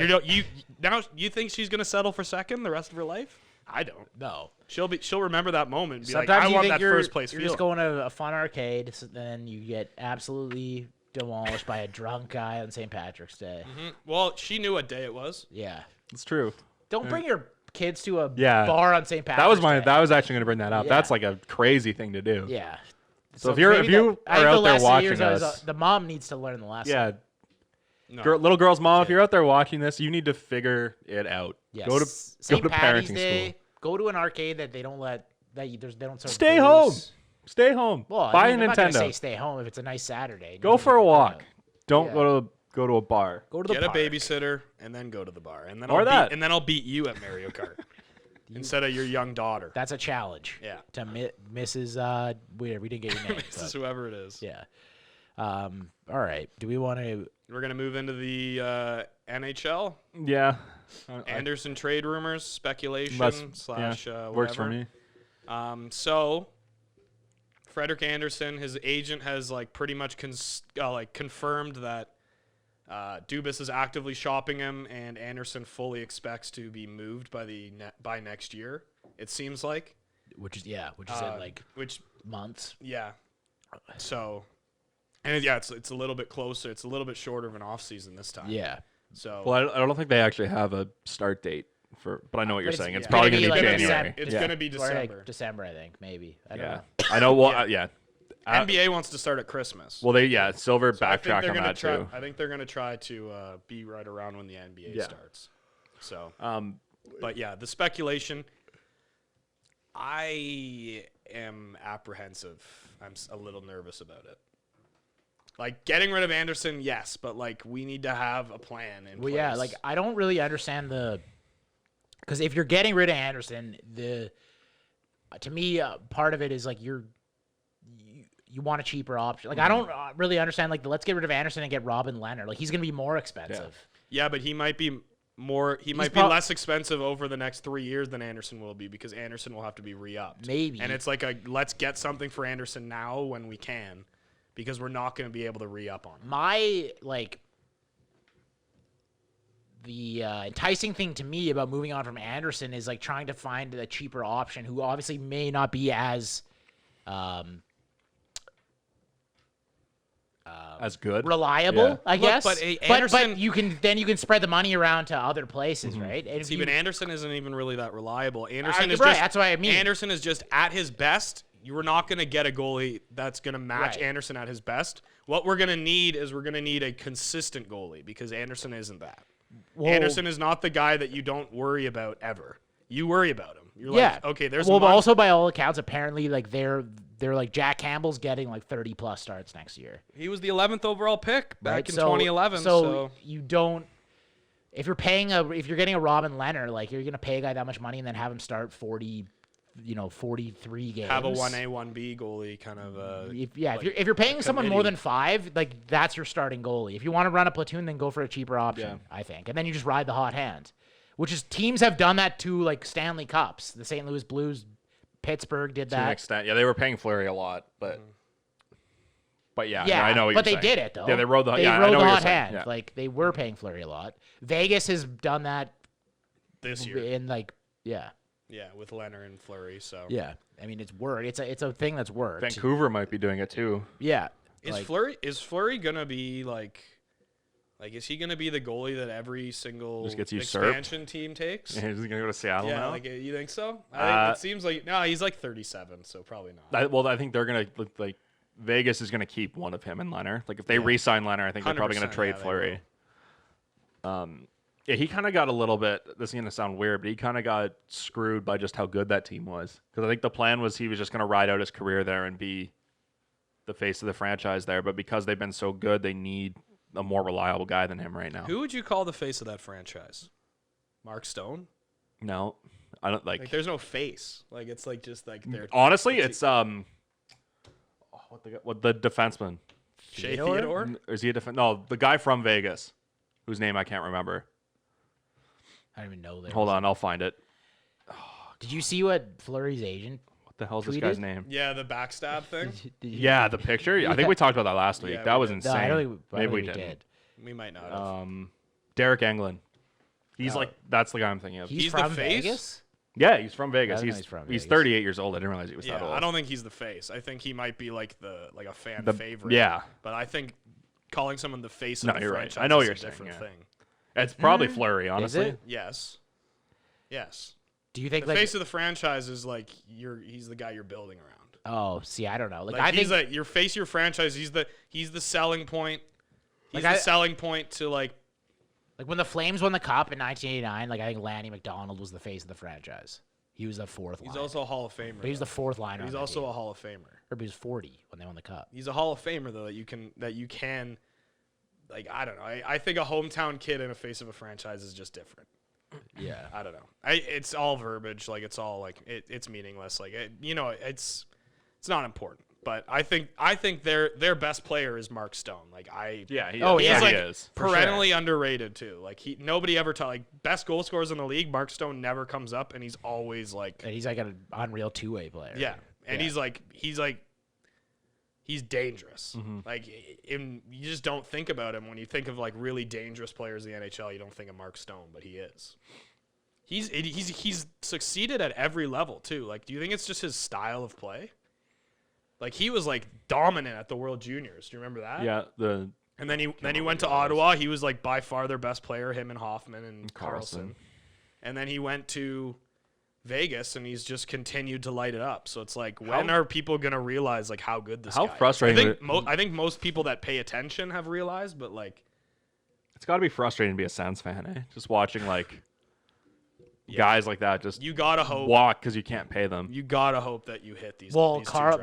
You think she's going to settle for second the rest of her life? I don't. No. She'll remember that moment. And be Sometimes I you want think that you're, first place you're feeling. just going to a fun arcade, so then you get absolutely demolished by a drunk guy on St. Patrick's Day. Mhm. Well, she knew what day it was. Yeah. It's true. Don't bring your kids to a Yeah. bar on St. Patrick's Day. That was actually going to bring that up. Yeah. That's a crazy thing to do. Yeah. So if you are out there watching us, the mom needs to learn the lesson. yeah, No. little girl's mom, if you're out there watching this, you need to figure it out. Yes. Go to St. Patty's parenting Day, school. Go to an arcade that they don't serve Stay booze. home. Stay home. Well, Buy I'm a not gonna say Nintendo. stay home if it's a nice Saturday. Go for a walk. Don't Yeah. go to a bar. Go to the Get a park. babysitter and then go to the bar, and then Or that. I'll beat you at Mario Kart. instead of your young daughter. That's a challenge. Yeah. To Mrs. We didn't get your name. This is whoever it is. Yeah. All right. Do we want to? We're gonna move into the NHL. Yeah. Andersen trade rumors, speculation slash works for me. So Frederik Andersen, his agent has like pretty much confirmed that Dubas is actively shopping him, and Andersen fully expects to be moved by next year. It seems like, which is in like months. Yeah. So, and yeah, it's a little bit closer. It's a little bit shorter of an off season this time. Yeah. So, well, I don't think they actually have a start date but I know what you're saying. It's yeah. probably going to be like January. It's going to be December. Like December, I think, maybe. I don't know. I know. Well, yeah. NBA wants to start at Christmas. Well, Silver backtrack on that try, too. I think they're going to try to be right around when the NBA starts. So, but yeah, the speculation. I am apprehensive. I'm a little nervous about it. Like, getting rid of Andersen, yes, but like we need to have a plan in place. Yeah, like I don't really understand because if you're getting rid of Andersen, to me part of it is like you want a cheaper option. Like I don't really understand like let's get rid of Andersen and get Robin Leonard. Like he's gonna be more expensive. Yeah, but he might be more. He might be less expensive over the next 3 years than Andersen will be because Andersen will have to be re-upped. Maybe. And it's like let's get something for Andersen now when we can, because we're not going to be able to re-up on him. The enticing thing to me about moving on from Andersen is like trying to find a cheaper option who obviously may not be as good, reliable, I guess. But Andersen, but you can spread the money around to other places, right? And but Andersen isn't even really that reliable. Andersen is right. Just, that's what I mean. Andersen is just at his best. You are not going to get a goalie that's going to match Right. Andersen at his best. What we're going to need is a consistent goalie because Andersen isn't that. Well, Andersen is not the guy that you don't worry about ever. You worry about him. You're like, okay, there's but also by all accounts, apparently, like they're like Jack Campbell's getting like 30+ starts next year. He was the 11th overall pick back in So 2011. So you don't. If you're getting a Robin Leonard, like you're gonna pay a guy that much money and then have him start 43 games. Have a 1A 1B goalie kind of. If you're paying someone more than 5, like that's your starting goalie. If you want to run a platoon, then go for a cheaper option. I think, and then you just ride the hot hand, which is teams have done that to like Stanley Cups. The St. Louis Blues, Pittsburgh did that to an extent. Yeah, they were paying Fleury a lot, but. But yeah, I know what but you're they saying. did it though. Yeah, they rode the hot hand. Yeah. Like they were paying Fleury a lot. Vegas has done that this year. Yeah, with Leonard and Fleury. So I mean it's worked. It's a thing that's worked. Vancouver might be doing it too. Yeah. Is Fleury gonna be like is he gonna be the goalie that every single expansion team takes? Yeah, is he gonna go to Seattle now? Like you think so? I think it seems like he's like 37, so probably not. I think they're gonna Vegas is gonna keep one of him and Leonard. Like if they re-sign Leonard, I think they're probably gonna trade Fleury. Yeah, he kind of got a little bit. This is gonna sound weird, but he kind of got screwed by just how good that team was. Because I think the plan was he was just gonna ride out his career there and be the face of the franchise there. But because they've been so good, they need a more reliable guy than him right now. Who would you call the face of that franchise? Mark Stone? No, I don't like. There's no face. Like it's like just like they're. Honestly, it's what the defenseman? Shea Theodore? Or is he a defense? No, the guy from Vegas, whose name I can't remember. I don't even know that. Hold on, I'll find it. Did you see what Fleury's agent? What the hell's this guy's name? Yeah, the backstab thing. Yeah, the picture. I think we talked about that last week. That was insane. No, I don't Maybe we did. We might not have. Derek Englund. He's that's the guy I'm thinking of. He's the from face? Vegas? Yeah, he's from Vegas. He's from He's Vegas. 38 years old. I didn't realize he was that old. I don't think he's the face. I think he might be like a fan favorite. Yeah. But I think calling someone the face of the you're franchise right. I know what is you're a different saying, thing. It's probably Fleury, honestly. Is it? Yes. Do you think the face of the franchise is like he's the guy you're building around. Oh, see, I don't know. I think your face of your franchise. He's the selling point. He's the selling point to like when the Flames won the Cup in 1989. Like I think Lanny McDonald was the face of the franchise. He was the fourth line. He's also a Hall of Famer. But he was the fourth liner. He's also a Hall of Famer. Or he was 40 when they won the Cup. He's a Hall of Famer though that you can like I don't know. I think a hometown kid in a face of a franchise is just different. Yeah. I don't know. It's all verbiage. Like it's all like it's meaningless. Like it's not important. But I think their best player is Mark Stone. Like he is for perennially underrated too. Like nobody ever like best goal scorers in the league. Mark Stone never comes up, and he's always like and he's like an unreal two-way player. Yeah, and he's dangerous. Mm-hmm. Like you just don't think about him when you think of like really dangerous players in the NHL. You don't think of Mark Stone, but he is. He's succeeded at every level too. Like, do you think it's just his style of play? Like he was like dominant at the World Juniors. Do you remember that? Yeah. And then he went to Ottawa. He was like by far their best player. Him and Hoffman and Carlson. And then he went to Vegas and he's just continued to light it up. So it's like, when are people gonna realize like how good this guy is? How frustrating! I think most people that pay attention have realized, but like, it's got to be frustrating to be a Sens fan, eh? Just watching like. Guys like that just you gotta hope walk because you can't pay them. You gotta hope that you hit these. Well, these Carl,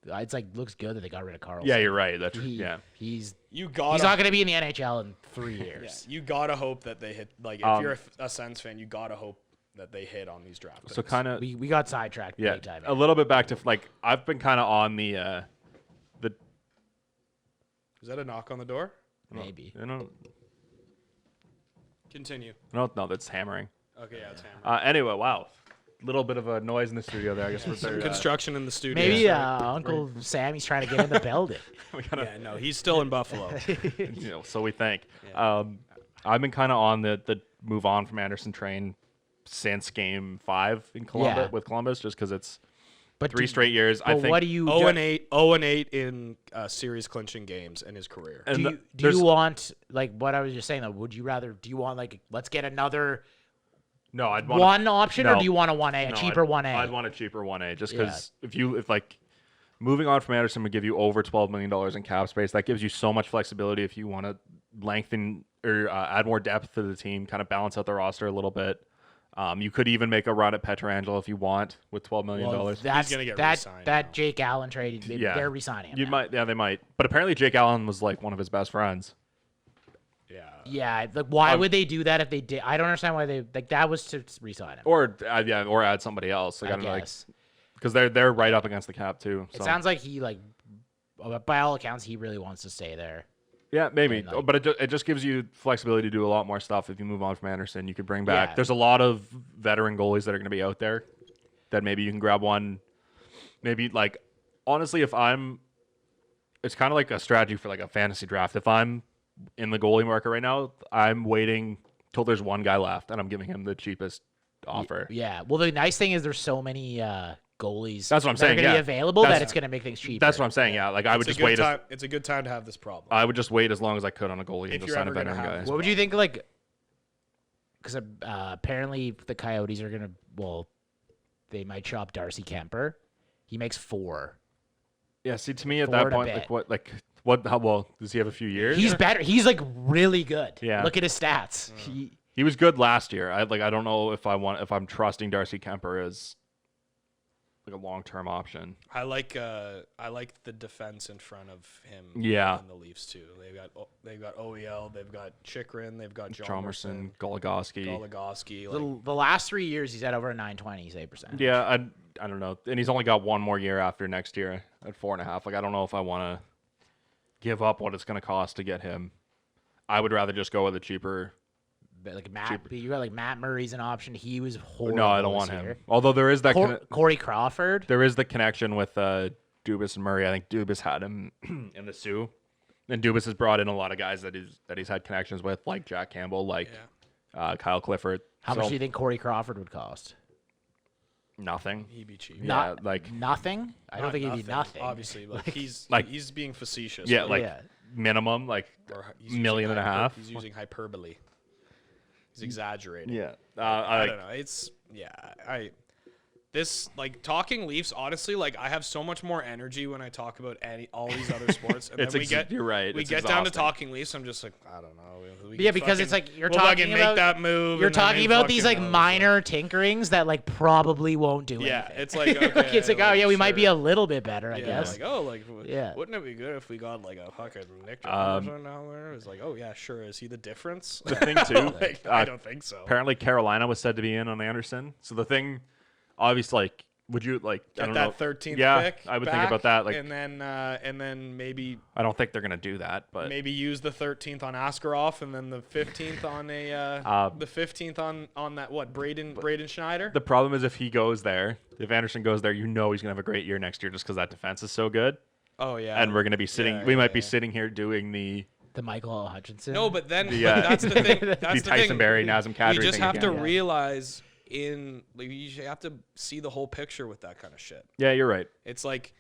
it's like looks good that they got rid of Carl. Yeah, you're right. That's he's not gonna be in the NHL in 3 years. Yeah, you gotta hope that they hit. Like if you're a Sens fan, you gotta hope that they hit on these draft picks. So kind of we got sidetracked. Yeah, big time, a little bit back to like I've been kind of on the. Is that a knock on the door? Maybe. Continue. No, that's hammering. Okay, yeah, it's hammering. Anyway, wow. Little bit of a noise in the studio there. I guess we're construction in the studio. Maybe Uncle Sammy's trying to get in the building. No, he's still in Buffalo. So we think. Yeah. I've been kind of on the move on from Andersen train since Game 5 in Columbus with Columbus, just because it's 3 straight years. I think what do you 0-8 in series clinching games in his career. Do you want like what I was just saying though? Would you rather? Do you want like let's get another? No, I'd want one option, or do you want a 1A, a cheaper 1A? I'd want a cheaper 1A, just because if like moving on from Andersen would give you over $12 million in cap space, that gives you so much flexibility if you want to lengthen or add more depth to the team, kind of balance out the roster a little bit. You could even make a run at Pietrangelo if you want with $12 million. Well, He's gonna get re-signed now. That Jake Allen trade, they're re-signing him. They might. But apparently Jake Allen was like one of his best friends. Yeah, like why would they do that if they did? I don't understand why they like that was to re-sign him. Or add somebody else. Like, I don't know, because they're right up against the cap too. So. It sounds like he by all accounts he really wants to stay there. Yeah, maybe, but it just gives you flexibility to do a lot more stuff if you move on from Andersen. You could bring back. There's a lot of veteran goalies that are going to be out there that maybe you can grab one. Maybe like honestly, it's kind of like a strategy for like a fantasy draft. If I'm in the goalie market right now, I'm waiting till there's one guy left, and I'm giving him the cheapest offer. Yeah. Well, the nice thing is there's so many goalies. That's what I'm saying. That are going to be available that it's going to make things cheaper. That's what I'm saying. Yeah. Like I would just wait. It's a good time to have this problem. I would just wait as long as I could on a goalie and If just you're sign a ever gonna veteran have guy. What would you think? Like, because apparently the Coyotes are going to. Well, they might shop Darcy Kemper. He makes 4. Yeah. See, to me at that point, how well does he have a few years? He's better. He's like really good. Yeah. Look at his stats. He was good last year. I don't know if I'm trusting Darcy Kemper as like a long-term option. I like the defense in front of him. Yeah. In the Leafs too. They've got OEL. They've got Chychrun. They've got Chalmerson, Goligoski. The last 3 years he's had over a 920 save percentage. Yeah, I don't know, and he's only got one more year after next year at 4.5. Like I don't know if I want to give up what it's going to cost to get him. I would rather just go with a cheaper. But like you got like Matt Murray's an option. He was horrible. No, I don't want him. Although there is that Corey Crawford. There is the connection with Dubas and Murray. I think Dubas had him in the Sioux, and Dubas has brought in a lot of guys that he's had connections with, like Jack Campbell, like Kyle Clifford. How much do you think Corey Crawford would cost? Nothing. He'd be cheap. Yeah, like nothing. I don't think he'd be nothing. Obviously, he's being facetious. Yeah, minimum like $1.5 million. He's using hyperbole. He's exaggerating. Yeah. I don't know. this, like, talking Leafs, honestly, like, I have so much more energy when I talk about all these other sports. And then you're right. We get down to talking Leafs. I'm just like, I don't know. Because it's like you're talking about make that move. You're talking about these like minor tinkerings that like probably won't do anything. Yeah, it's like okay, it's like, oh yeah, we might be a little bit better, I guess. Like, oh, like wouldn't it be good if we got like a fucking Nick Andersen down there? It's like, oh yeah, sure. Is he the difference? The thing too, like, I don't think so. Apparently, Carolina was said to be in on Andersen. So the thing, obviously, like, would you like get I don't that know. 13th yeah, pick? I would back, think about that. Like, and then maybe I don't think they're gonna do that, but maybe use the 13th on Askarov, and then the 15th on the 15th on that Braden Schneider. The problem is if he goes there, if Andersen goes there, you know he's gonna have a great year next year just because that defense is so good. Oh yeah, and we're gonna be sitting. We might be sitting here doing the Michael Hutchinson. No, but then that's the thing. That's the Tyson thing. Barrie, Nazem Kadri. You just have to realize you have to see the whole picture with that kind of shit. Yeah, you're right. It's like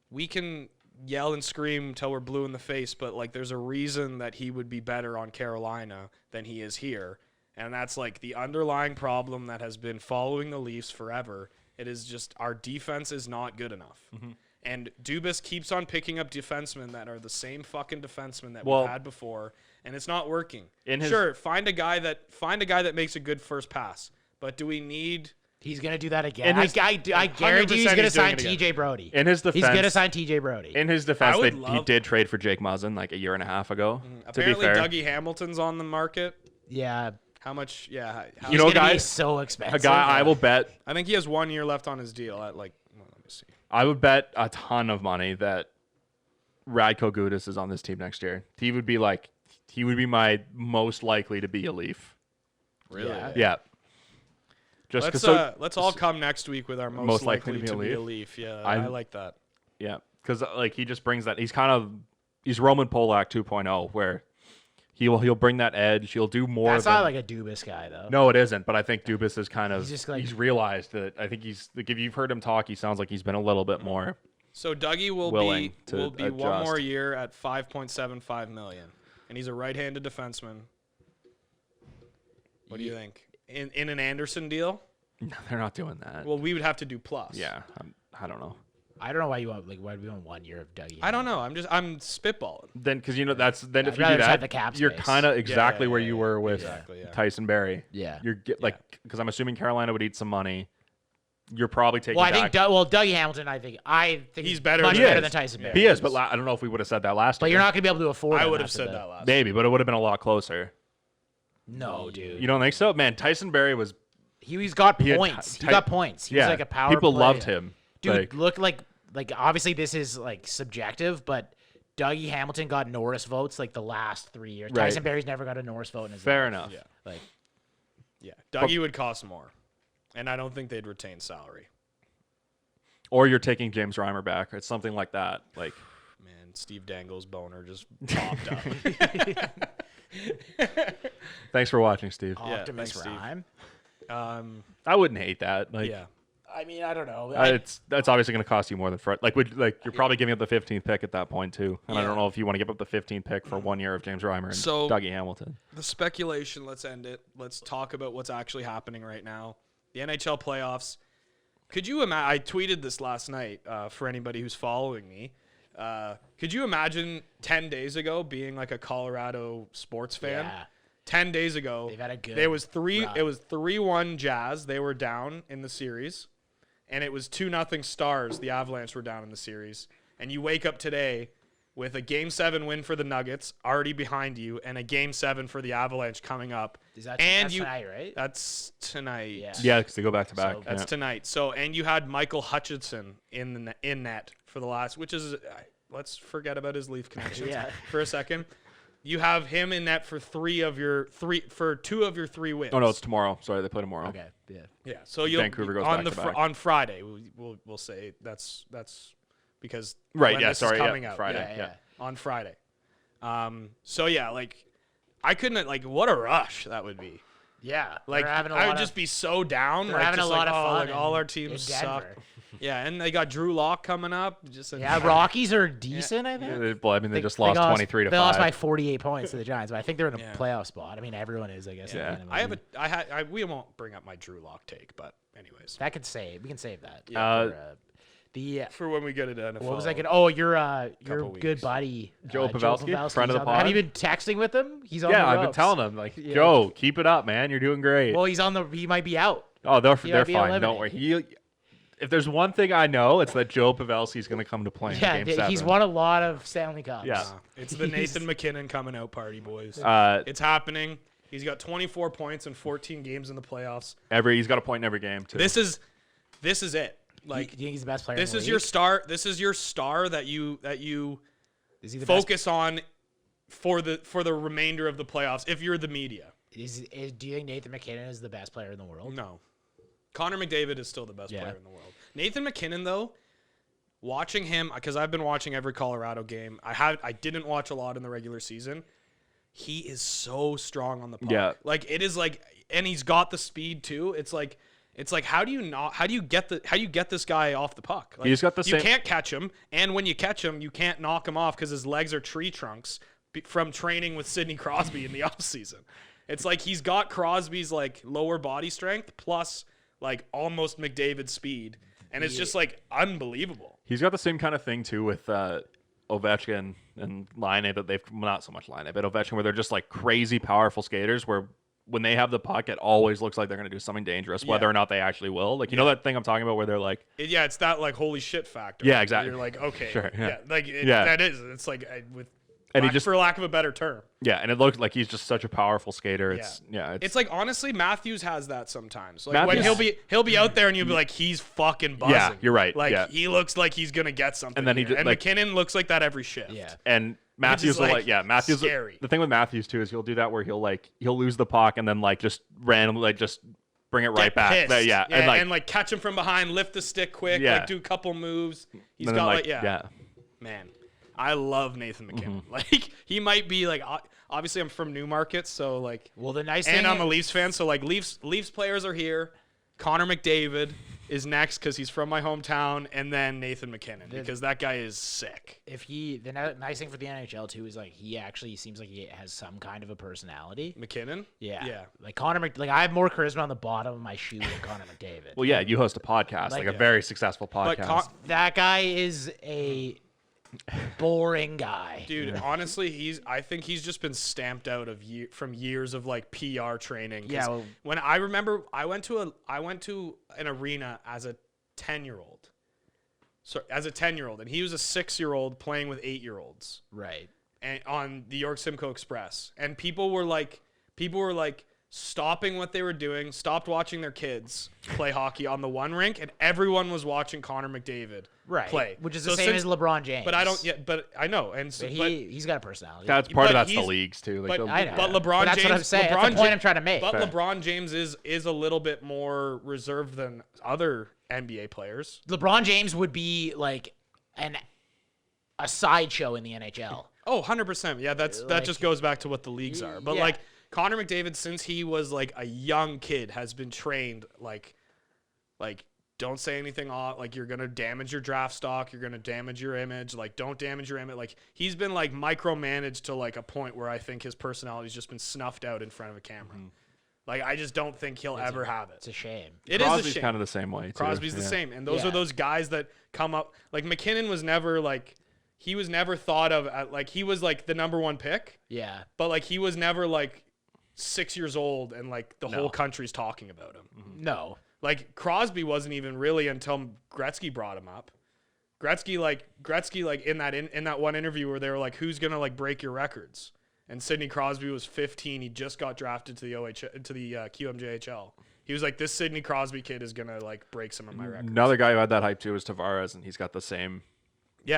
we can yell and scream till we're blue in the face, but like there's a reason that he would be better on Carolina than he is here. And that's like the underlying problem that has been following the Leafs forever. It is just our defense is not good enough. Mm-hmm. And Dubas keeps on picking up defensemen that are the same fucking defensemen that we've had before, and it's not working. Sure, find a guy that makes a good first pass. But do we need? He's gonna do that again. I guarantee he's gonna sign TJ Brody. In his defense, he's gonna sign TJ Brody. In his defense, he did trade for Jake Muzzin like a year and a half ago. Apparently, to be fair, Dougie Hamilton's on the market. Yeah. How much? Yeah. He's gonna be so expensive. A guy I will bet. I think he has 1 year left on his deal. At like, well, let me see. I would bet a ton of money that Radko Gudas is on this team next year. He would be my most likely to be a Leaf. Really? Yeah. Let's all come next week with our most likely to be a Leaf. Yeah, I like that. Yeah, because like he just brings that. He's Roman Polak 2.0, where he'll bring that edge. He'll do more. That's not like a Dubas guy though. No, it isn't. But I think Dubas is kind of he's realized that. I think he's like, if you've heard him talk, he sounds like he's been a little bit more. So Dougie will be 1 more year at $5.75 million, and he's a right-handed defenseman. What do you think? In an Andersen deal? No, they're not doing that. Well, we would have to do plus. Yeah, I don't know. I don't know why you want why do we want 1 year of Dougie? I don't know. I'm spitballing. Then because if you do that, you're kind of exactly where you were with Tyson Barrie. Yeah, you're because I'm assuming Carolina would eat some money. You're probably taking. Well, I think Dougie Hamilton. I think he's better. Much better than Tyson Barrie. He is, but I don't know if we would have said that last year. But you're not going to be able to afford. I would have said that last. Maybe, but it would have been a lot closer. No, dude. You don't think so, man? Tyson Barrie was. He's got points. He got points. He was like a power. People play. loved him. Dude, look like obviously this is like subjective, but Dougie Hamilton got Norris votes like the last 3 years. Right. Tyson Barrie's never got a Norris vote in his Fair life. enough. Yeah. Dougie would cost more, and I don't think they'd retain salary. Or you're taking James Reimer back. It's something like that. Like, man, Steve Dangle's boner just popped up. Thanks for watching, Steve. Optimus Rhyme. I wouldn't hate that. I mean, I don't know. That's obviously going to cost you more than Fred. You're probably giving up the 15th pick at that point too. And I don't know if you want to give up the 15th pick for 1 year of James Reimer and Dougie Hamilton. The speculation. Let's end it. Let's talk about what's actually happening right now. The NHL playoffs. Could you imagine? I tweeted this last night for anybody who's following me. Could you imagine 10 days ago being like a Colorado sports fan? Yeah. 10 days ago, they've had a good. It was 3-1 Jazz. They were down in the series, and it was 2-0 Stars. The Avalanche were down in the series, and you wake up today with a Game 7 win for the Nuggets already behind you, and a Game 7 for the Avalanche coming up. That's tonight, right? That's tonight. Yeah, because they go back to back. That's tonight. So, and you had Michael Hutchinson in net for the last, which is let's forget about his Leaf connections for a second. You have him in net for 2 of your 3 wins. Oh no, it's tomorrow. Sorry, they play tomorrow. Okay. Yeah. So you'll Vancouver goes back to back. On Friday. We'll say that's because right. When Yeah. this Sorry. is coming out. Friday. Yeah. On Friday. So yeah, like I couldn't what a rush that would be. Yeah. Like I would just be so down. They're having a lot of fun. All our teams suck. Yeah, and they got Drew Lock coming up. Rockies are decent, I think. Yeah, well, I mean, they just lost 23 to 5. They lost by 48 points to the Giants, but I think they're in a playoff spot. I mean, everyone is, I guess. Yeah. We won't bring up my Drew Lock take, but anyways. We can save that. For when we get into NFL. What was I going to... Oh, your good buddy. Joe Pavelski, friend of the pod. Have you been texting with him? He's on the I've been ropes. telling him, like, Joe, keep it up, man. You're doing great. Well, he might be out. Oh, they're fine. Don't worry. If there's one thing I know, it's that Joe Pavelski's going to come to play in Game 7. He's won a lot of Stanley Cups. Yeah. It's the Nathan MacKinnon coming out party, boys. It's happening. He's got 24 points in 14 games in the playoffs. He's got a point in every game, too. This is it. Like, you think he's the best player? This is your star. This is your star that you focus on for the remainder of the playoffs. If you're the media, do you think Nathan MacKinnon is the best player in the world? No, Connor McDavid is still the best player in the world. Nathan MacKinnon, though, watching him, because I've been watching every Colorado game. I didn't watch a lot in the regular season. He is so strong on the puck. Yeah. Like, it is like, and he's got the speed too. It's like how do you get this guy off the puck? Like, he's got the same. You can't catch him, and when you catch him, you can't knock him off because his legs are tree trunks from training with Sidney Crosby in the offseason. It's like he's got Crosby's like lower body strength plus like almost McDavid speed, and it's just like unbelievable. He's got the same kind of thing too with Ovechkin and Laine, that they've not so much Laine, but Ovechkin, where they're just like crazy powerful skaters where when they have the puck, it always looks like they're going to do something dangerous, whether or not they actually will. Like, you know that thing I'm talking about where they're like... it's that, like, holy shit factor. Yeah, exactly. You're like, okay. Sure, that is. It's like, for lack of a better term. Yeah, and it looks like he's just such a powerful skater. It's like, honestly, Matthews has that sometimes. Like, when he'll be out there and you'll be like, he's fucking buzzing. Yeah, you're right. Like, he looks like he's going to get something. And then MacKinnon looks like that every shift. Yeah. And Matthews will Matthews. Scary. The thing with Matthews too is he'll do that where he'll lose the puck and then like just randomly just bring it right back. And catch him from behind, lift the stick quick, like do a couple moves. He's got man, I love Nathan MacKinnon. Mm-hmm. Like, he might be like, obviously I'm from Newmarket, so like, the nice and thing I'm a Leafs fan, so like Leafs players are here. Connor McDavid is next because he's from my hometown, and then Nathan MacKinnon because that guy is sick. The nice thing for the NHL too is like he actually seems like he has some kind of a personality. MacKinnon, yeah. Like I have more charisma on the bottom of my shoe than Connor McDavid. Well, you host a podcast, like a very successple podcast. That guy is a boring guy, dude. Honestly, I think he's just been stamped out from years of like PR training. Yeah, when I remember, I went to an arena as a 10-year-old. So as a 10-year-old, and he was a 6-year-old playing with 8-year-olds, right? And on the York Simcoe Express, and people were like stopping what they were doing, stopped watching their kids play hockey on the one rink, and everyone was watching Connor McDavid play, which is the same as LeBron James. But I know, and so, he's got a personality. That's part of that's the leagues too. Like but I know. But LeBron James, that's what I'm saying. That's the point I'm trying to make. But LeBron James is a little bit more reserved than other NBA players. LeBron James would be like a sideshow in the NHL. Oh, 100%. Yeah, that just goes back to what the leagues are. But like Connor McDavid, since he was like a young kid, has been trained like don't say anything off, like you're gonna damage your draft stock, you're gonna damage your image, like don't damage your image. Like he's been like micromanaged to like a point where I think his personality's just been snuffed out in front of a camera. Mm-hmm. Like I just don't think he'll ever have it. It's a shame. Crosby's kind of the same way too. Crosby's the same, and those are those guys that come up. Like MacKinnon was never like. He was never thought of like he was like the number one pick. Yeah. But like he was never like 6 years old and like the whole country's talking about him. Mm-hmm. No. Like Crosby wasn't even really until Gretzky brought him up. Gretzky in that one interview where they were like, who's gonna like break your records? And Sidney Crosby was 15. He just got drafted to the QMJHL. He was like, this Sidney Crosby kid is gonna like break some of my records. Another guy who had that hype too was Tavares, and he's got the same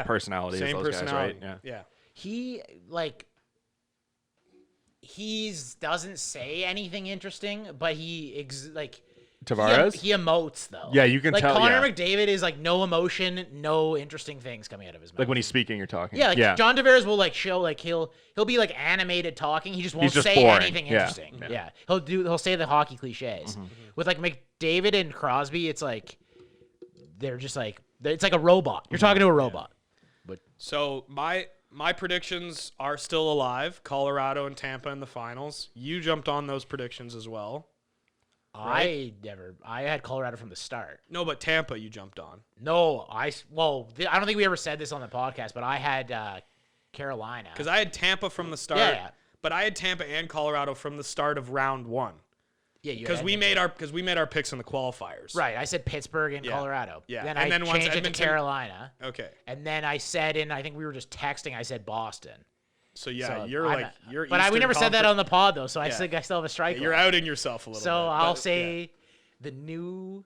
personality as those guys, right? Yeah. He doesn't say anything interesting, but Tavares? He emotes though. Yeah, you can tell. Like Connor McDavid is like no emotion, no interesting things coming out of his mouth. Like when he's speaking or talking. Yeah, John Tavares will like show like he'll be like animated talking. He just won't say anything interesting. Yeah. He'll say the hockey cliches. Mm-hmm. With like McDavid and Crosby, it's like they're just like it's like a robot. You're talking to a robot. But So my predictions are still alive. Colorado and Tampa in the finals. You jumped on those predictions as well. I had Colorado from the start. No, but Tampa you jumped on. No, I don't think we ever said this on the podcast, but I had Carolina. Because I had Tampa from the start. Yeah. But I had Tampa and Colorado from the start of round 1. Yeah, Because we made our picks in the qualifiers. Right, I said Pittsburgh and Yeah. Colorado. Yeah. Then And I then once changed it Edmonton- to Carolina. Okay. And then I said I think we were just texting, I said Boston. So yeah, So you're I'm like you're. But we Eastern never said that Conference- on the pod though, so I Yeah. think I still have a strike. You're outing yourself a little So bit. I'll but, say the New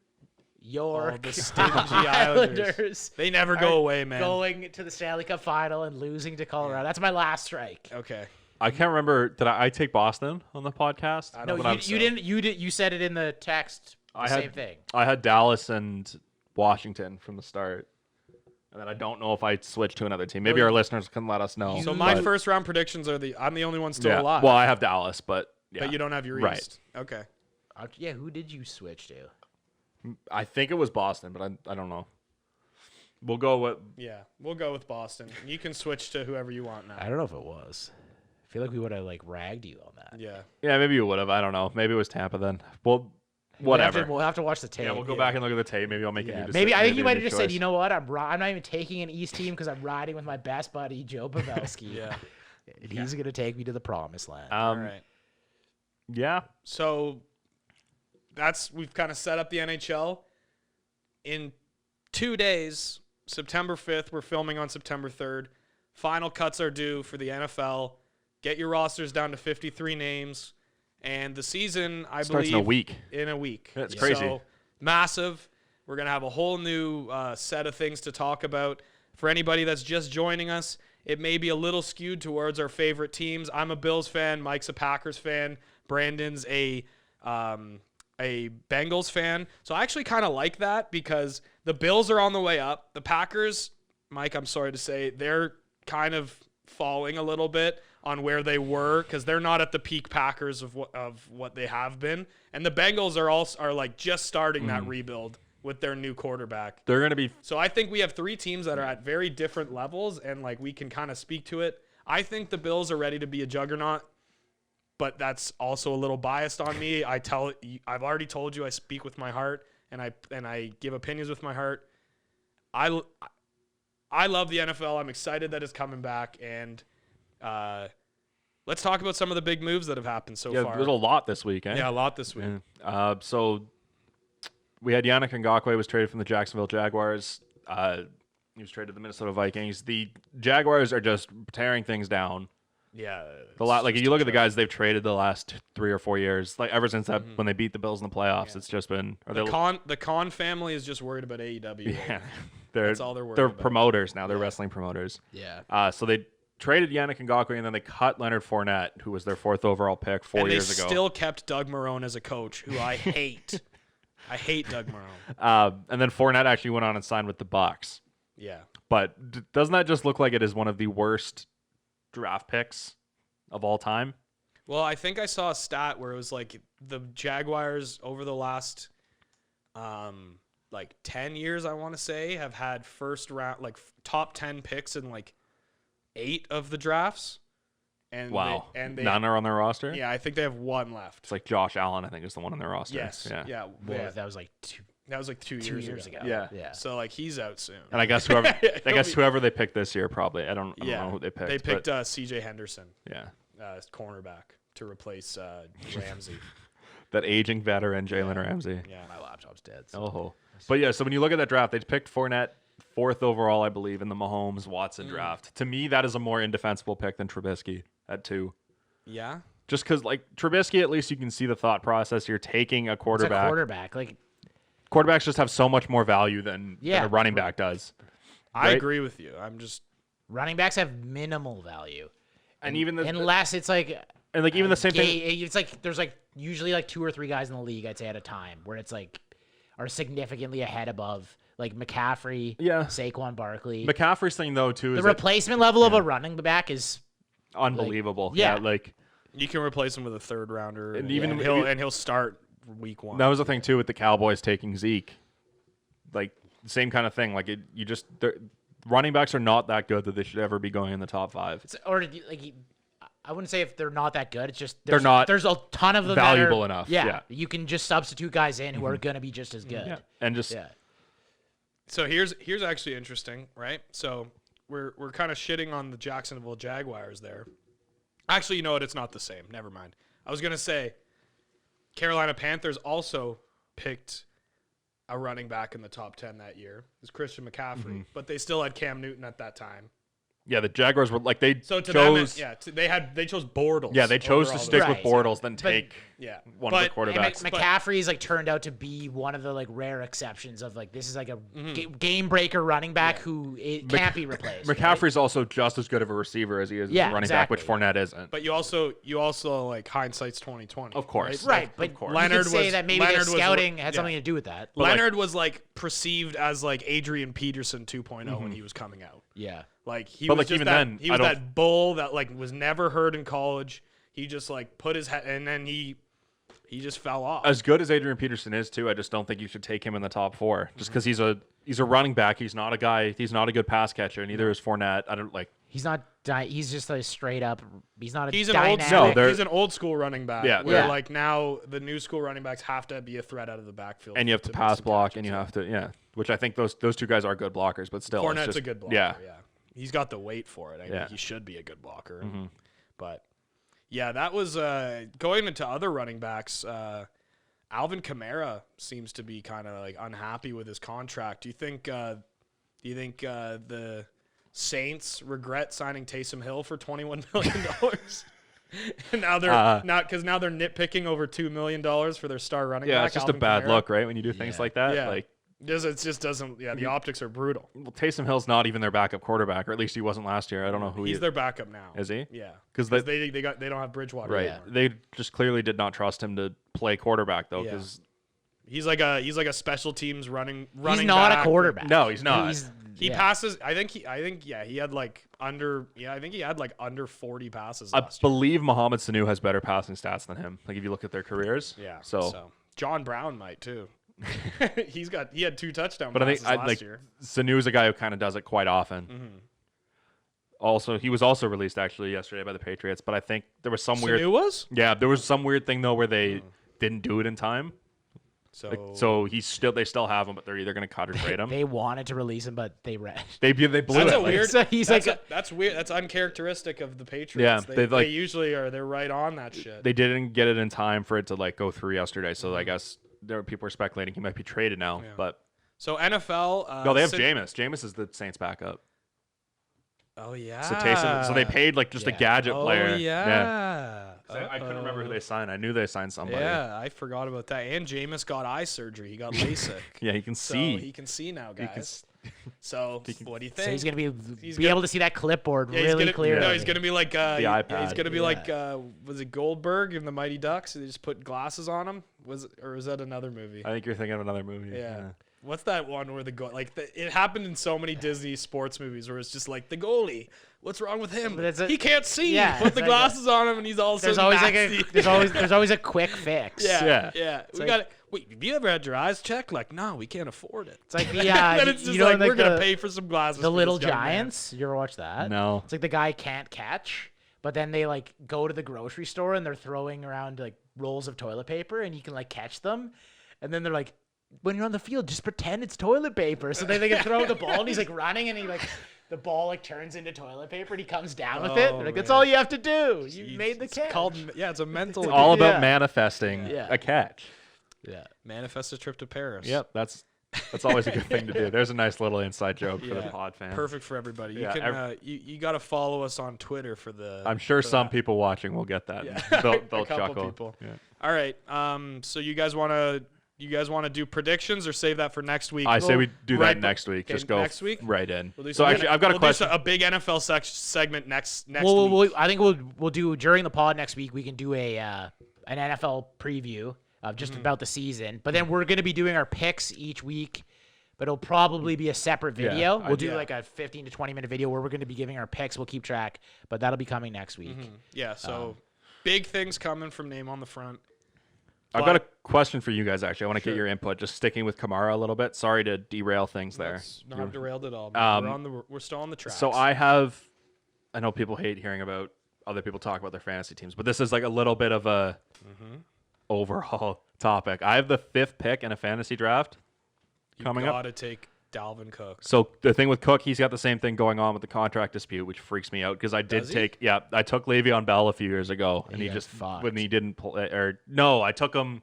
York the stingy Islanders. Islanders They never go away, man. going to the Stanley Cup final and losing to Colorado. That's my last strike. Okay. I can't remember. Did I take Boston on the podcast? I No, don't you think so. didn't. You said it in the text. The same thing. I had Dallas and Washington from the start. And then I don't know if I switched to another team. Maybe our listeners can let us know. So my but- first round predictions are I'm the only one still alive. Well, I have Dallas, but yeah. But you don't have your Right. East. Okay. Yeah, who did you switch to? I think it was Boston, but I don't know. We'll go with Yeah, we'll go with Boston. You can switch to whoever you want now. I don't know if it was. I feel like we would have ragged you on that. Yeah. yeah. Maybe you would have. I don't know. Maybe it was Tampa then. Well, whatever. We'll have to watch the tape. Yeah, we'll go back and look at the tape. Maybe I'll make a new decision. Maybe I think you might have a new just said, choice. you know what? I'm not even taking an East team because I'm riding with my best buddy Joe Pavelski. Yeah. And he's gonna take me to the promised land. All right. Yeah. So we've kind of set up the NHL. In 2 days, September 5th, we're filming on September 3rd. Final cuts are due for the NFL. Get your rosters down to 53 names. And the season, I Starts believe, in a week. In a week. That's crazy. So, massive. We're going to have a whole new set of things to talk about. For anybody that's just joining us, it may be a little skewed towards our favorite teams. I'm a Bills fan. Mike's a Packers fan. Brandon's a Bengals fan. So I actually kind of like that because the Bills are on the way up. The Packers, Mike, I'm sorry to say, they're kind of falling a little bit on where they were because they're not at the peak Packers of what they have been. And the Bengals are like just starting that rebuild with their new quarterback. They're going to be. So I think we have 3 teams that are at very different levels and like we can kind of speak to it. I think the Bills are ready to be a juggernaut, but that's also a little biased on me. I've already told you I speak with my heart and I give opinions with my heart. I love the NFL. I'm excited that it's coming back and let's talk about some of the big moves that have happened so far. There's a lot this week, eh? Yeah, a lot this week. Yeah. So we had Yannick Ngakoue was traded from the Jacksonville Jaguars. He was traded to the Minnesota Vikings. The Jaguars are just tearing things down. Yeah. Like if you look at the guys they've traded the last 3 or 4 years, like ever since that when they beat the Bills in the playoffs, it's just been the Khan family is just worried about AEW. yeah. That's all they're worried They're about. promoters now. They're wrestling promoters. Yeah. So they traded Yannick Ngakoue and then they cut Leonard Fournette, who was their 4th overall pick 4 years ago. They still kept Doug Marrone as a coach, who I hate. I hate Doug Marrone. And then Fournette actually went on and signed with the Bucks. Yeah. But doesn't that just look like it is one of the worst draft picks of all time? Well, I think I saw a stat where it was like the Jaguars over the last 10 years, I want to say, have had first round, top 10 picks in 8 of the drafts. And Wow. they None are on their roster? Yeah, I think they have 1 left. It's like Josh Allen, I think, is the one on their roster. Yes. Yeah. Well, that was like 2 That was 2 years ago. Yeah. Yeah. So he's out soon. And I guess whoever He'll be- whoever they picked this year probably. I don't know who they picked. They picked but, C.J. Henderson, yeah. cornerback, to replace Ramsey. That aging veteran Jalen Ramsey. Yeah. My laptop's dead. So. Oh. But yeah, so when you look at that draft, they picked Fournette 4th overall, I believe, in the Mahomes Watson draft. To me, that is a more indefensible pick than Trubisky at 2. Yeah. Just because, Trubisky, at least you can see the thought process. You're taking a It's quarterback. a quarterback. Quarterbacks just have so much more value than a running back does. I Right? agree with you. I'm just Running backs have minimal value. And even unless it's even the same thing. It's there's usually 2 or 3 guys in the league, I'd say, at a time where it's are significantly ahead above McCaffrey, Saquon Barkley. McCaffrey's thing though too is the replacement level of a running back is unbelievable. yeah. you can replace him with a 3rd rounder, And and even he'll start week 1. That was the thing too with the Cowboys taking Zeke. same kind of thing. Like running backs are not that good that they should ever be going in the top 5. I wouldn't say if they're not that good. It's just they're not. There's a ton of them valuable enough. Yeah, you can just substitute guys in who are going to be just as good. Yeah. And just So here's actually interesting, right? So we're kind of shitting on the Jacksonville Jaguars there. Actually, you know what? It's not the same. Never mind. I was gonna say Carolina Panthers also picked a running back in the top 10 that year. It was Christian McCaffrey, but they still had Cam Newton at that time. Yeah, the Jaguars were like they chose. They chose Bortles. Yeah, they chose to stick with Bortles than take one of the quarterbacks. McCaffrey's turned out to be one of the rare exceptions of this is a game breaker running back who can't be replaced. McCaffrey's also just as good of a receiver as he is a running back, which Fournette isn't. But you also hindsight's 2020. Of course, right? But Leonard you could say that maybe their scouting had something to do with that. Leonard was perceived as Adrian Peterson 2.0 when he was coming out. Yeah. He was that bull that was never heard in college. He just put his head, and then he just fell off. As good as Adrian Peterson is too, I just don't think you should take him in the top 4 just because he's a running back. He's not a guy. He's not a good pass catcher. Neither is Fournette. I don't like. He's not. He's just a straight up. He's not a. He's dynamic. he's an old school running back. Yeah. Where now the new school running backs have to be a threat out of the backfield. And you have to pass block, and you have to which I think those two guys are good blockers, but still, Fournette's a good blocker. Yeah. He's got the weight for it. I think he should be a good blocker. But, that was going into other running backs. Alvin Kamara seems to be kind of unhappy with his contract. Do you think the Saints regret signing Taysom Hill for $21 million? And now they're now they're nitpicking over $2 million for their star running back. Yeah, it's just Alvin a bad Kamara. look, right? When you do things like that, it just doesn't. Yeah, the optics are brutal. Well, Taysom Hill's not even their backup quarterback, or at least he wasn't last year. I don't know who he's their backup now. Is he? Yeah, because they don't have Bridgewater. Right. Yeah. They just clearly did not trust him to play quarterback though, because he's like a special teams running. He's not back. a quarterback. No, he's not. He passes. I think he had under 40 passes. I believe Mohamed Sanu has better passing stats than him. If you look at their careers. Yeah. So John Brown might too. he had 2 touchdown But passes I think last year. Sanu is a guy who kind of does it quite often. Also, he was also released actually yesterday by the Patriots, but I think there was some weird. Sanu was? Yeah, there was some weird thing though where they didn't do it in time. So they still have him, but they're either going to cut or trade him. They wanted to release him, but they blew that's it. Weird. So that's weird. That's uncharacteristic of the Patriots. Yeah, they usually are. They're right on that shit. They didn't get it in time for it to go through yesterday. So I guess there were people speculating he might be traded now. Yeah. But so NFL. No, they have Jameis. Jameis is the Saints' backup. Oh yeah. So Taysom. So they paid just a gadget player. Oh yeah. I couldn't remember who they signed. I knew they signed somebody. Yeah, I forgot about that. And Jameis got eye surgery. He got LASIK. Yeah, he can see. So he can see now, guys. So what do you think? So he's gonna be able to see that clipboard really clearly. No, he's gonna be like the iPad. Yeah, he's gonna be like was it Goldberg in the Mighty Ducks? They just put glasses on him. Was that another movie? I think you're thinking of another movie. Yeah. What's that one where it happened in so many Disney sports movies where it's just the goalie. What's wrong with him? He can't see. Yeah, put the glasses on him, and he's also. There's always there's always a quick fix. Yeah. We got it. Wait, have you ever had your eyes checked? No, we can't afford it. It's like then it's just we're gonna pay for some glasses. The Little Giants. You ever watch that? No. It's the guy can't catch, but then they go to the grocery store and they're throwing around rolls of toilet paper, and you can catch them, and then they're like, when you're on the field, just pretend it's toilet paper. So they can throw the ball, and he's running, and he the ball turns into toilet paper, and he comes down with it. They're that's all you have to do. You made the catch. It's a mental. It's all about manifesting a catch. Yeah, manifest a trip to Paris. Yep, that's always a good thing to do. There's a nice little inside joke for the pod fans. Perfect for everybody. You can you got to follow us on Twitter for the. I'm sure some people watching will get that. Yeah. They'll chuckle. People. Yeah. All right. So you guys want to do predictions or save that for next week? I say we do that next week. Just go next week right in. So actually, I've got a question. A big NFL segment next week. I think we'll do during the pod next week. We can do an NFL preview of just about the season. But then we're going to be doing our picks each week. But it'll probably be a separate video. We'll do a 15 to 20 minute video where we're going to be giving our picks. We'll keep track. But that'll be coming next week. Yeah. So big things coming from Name on the Front. I've got a question for you guys, actually. I want to get your input. Just sticking with Kamara a little bit. Sorry to derail things there. It's not derailed at all. Man. We're still on the track. So I know people hate hearing about other people talk about their fantasy teams, but this is like a little bit of a overall topic. I have the 5th pick in a fantasy draft coming up. You got to take Dalvin Cook. So the thing with Cook, he's got the same thing going on with the contract dispute, which freaks me out because I took Le'Veon Bell a few years ago, and he just fucked. When he didn't play, I took him.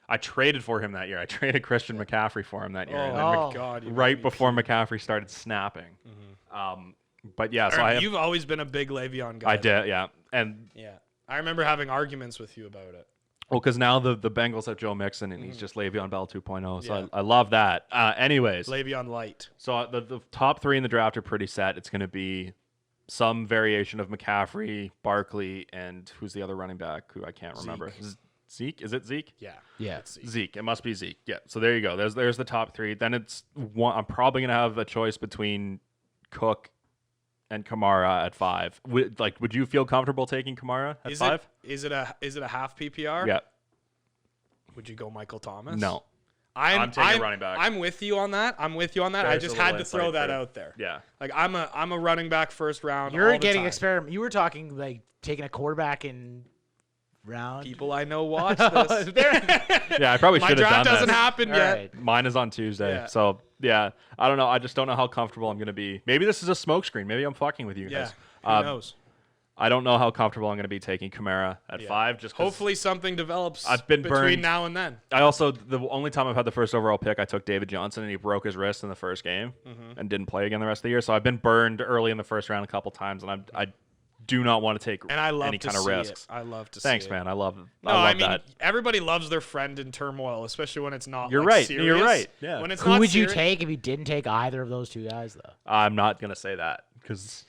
I traded for him that year. I traded Christian McCaffrey for him that year. Oh, God. Right before McCaffrey started snapping. But yeah, so you've always been a big Le'Veon guy. I did, yeah. And I remember having arguments with you about it. Well, because now the Bengals have Joe Mixon, and he's just Le'Veon Bell 2.0, so I love that. Anyways. Le'Veon Light. So the top 3 in the draft are pretty set. It's going to be some variation of McCaffrey, Barkley, and who's the other running back who I can't remember? Zeke? Is it Zeke? Yeah. Zeke. It must be Zeke. Yeah. So there you go. There's the top 3. Then it's one. I'm probably going to have a choice between Cook and Kamara at 5. Would you feel comfortable taking Kamara at 5? Is it a half PPR? Yeah. Would you go Michael Thomas? No. I'm taking running back. I'm with you on that. I just had to throw that out there. Yeah. Like I'm a running back first round. You're all getting the experiment. You were talking like taking a quarterback in round. People I know watch this. Yeah, I probably should have done that. My draft doesn't happen yet. Right. Mine is on Tuesday. Yeah. So, yeah, I don't know. I just don't know how comfortable I'm going to be. Maybe this is a smokescreen. Maybe I'm fucking with you guys. Who knows? I don't know how comfortable I'm going to be taking Kamara at 5. Just hopefully something develops between burned. Now and then. I also, the only time I've had the first overall pick, I took David Johnson, and he broke his wrist in the first game and didn't play again the rest of the year. So I've been burned early in the first round a couple times, and I do not want to take any kind of risks. I love to Thanks, see man. it. I love that. Everybody loves their friend in turmoil, especially when it's not You're right. serious. You're right. Yeah. When it's Who not would serious, you take if you didn't take either of those two guys, though? I'm not going to say that because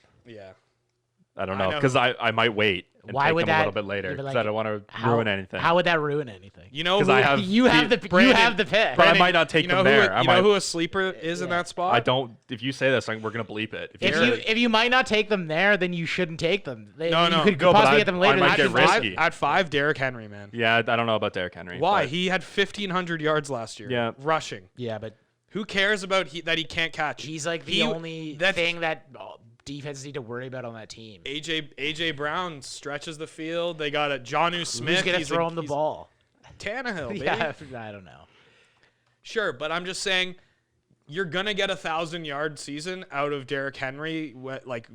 I don't know, because I might wait and Why take would them a little bit later because I don't want to ruin anything. How would that ruin anything? You know, you have the pick. But I might not take them there. You know who a sleeper is in that spot? I don't. If you say this, we're gonna bleep it. If you might not take them there, then you shouldn't take them. No. You could possibly get them later. I might get risky. At 5, Derrick Henry, man. Yeah, I don't know about Derrick Henry. Why? He had 1,500 yards last year. Yeah, rushing. Yeah, but who cares about that he can't catch? He's like the only thing that defenses need to worry about on that team. AJ Brown stretches the field. They got a Jonnu Smith. Who's gonna throw him the ball? Tannehill, baby. Yeah, I don't know. Sure, but I'm just saying, you're gonna get 1,000-yard season out of Derrick Henry, like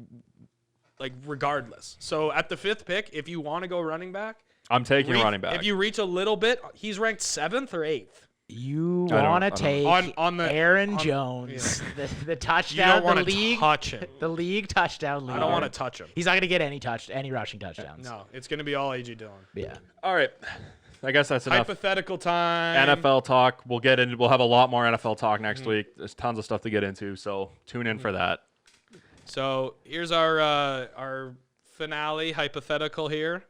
regardless. So at the 5th pick, if you want to go running back, I'm taking running back. If you reach a little bit, he's ranked 7th or 8th. You want to take Aaron Jones, the touchdown, you don't want to touch him. The league touchdown leader. I don't want to touch him. He's not going to get any rushing touchdowns. No, it's going to be all A.J. Dillon. Yeah. All right. I guess that's enough. Hypothetical time. NFL talk. We'll have a lot more NFL talk next week. There's tons of stuff to get into, so tune in for that. So here's our finale hypothetical here.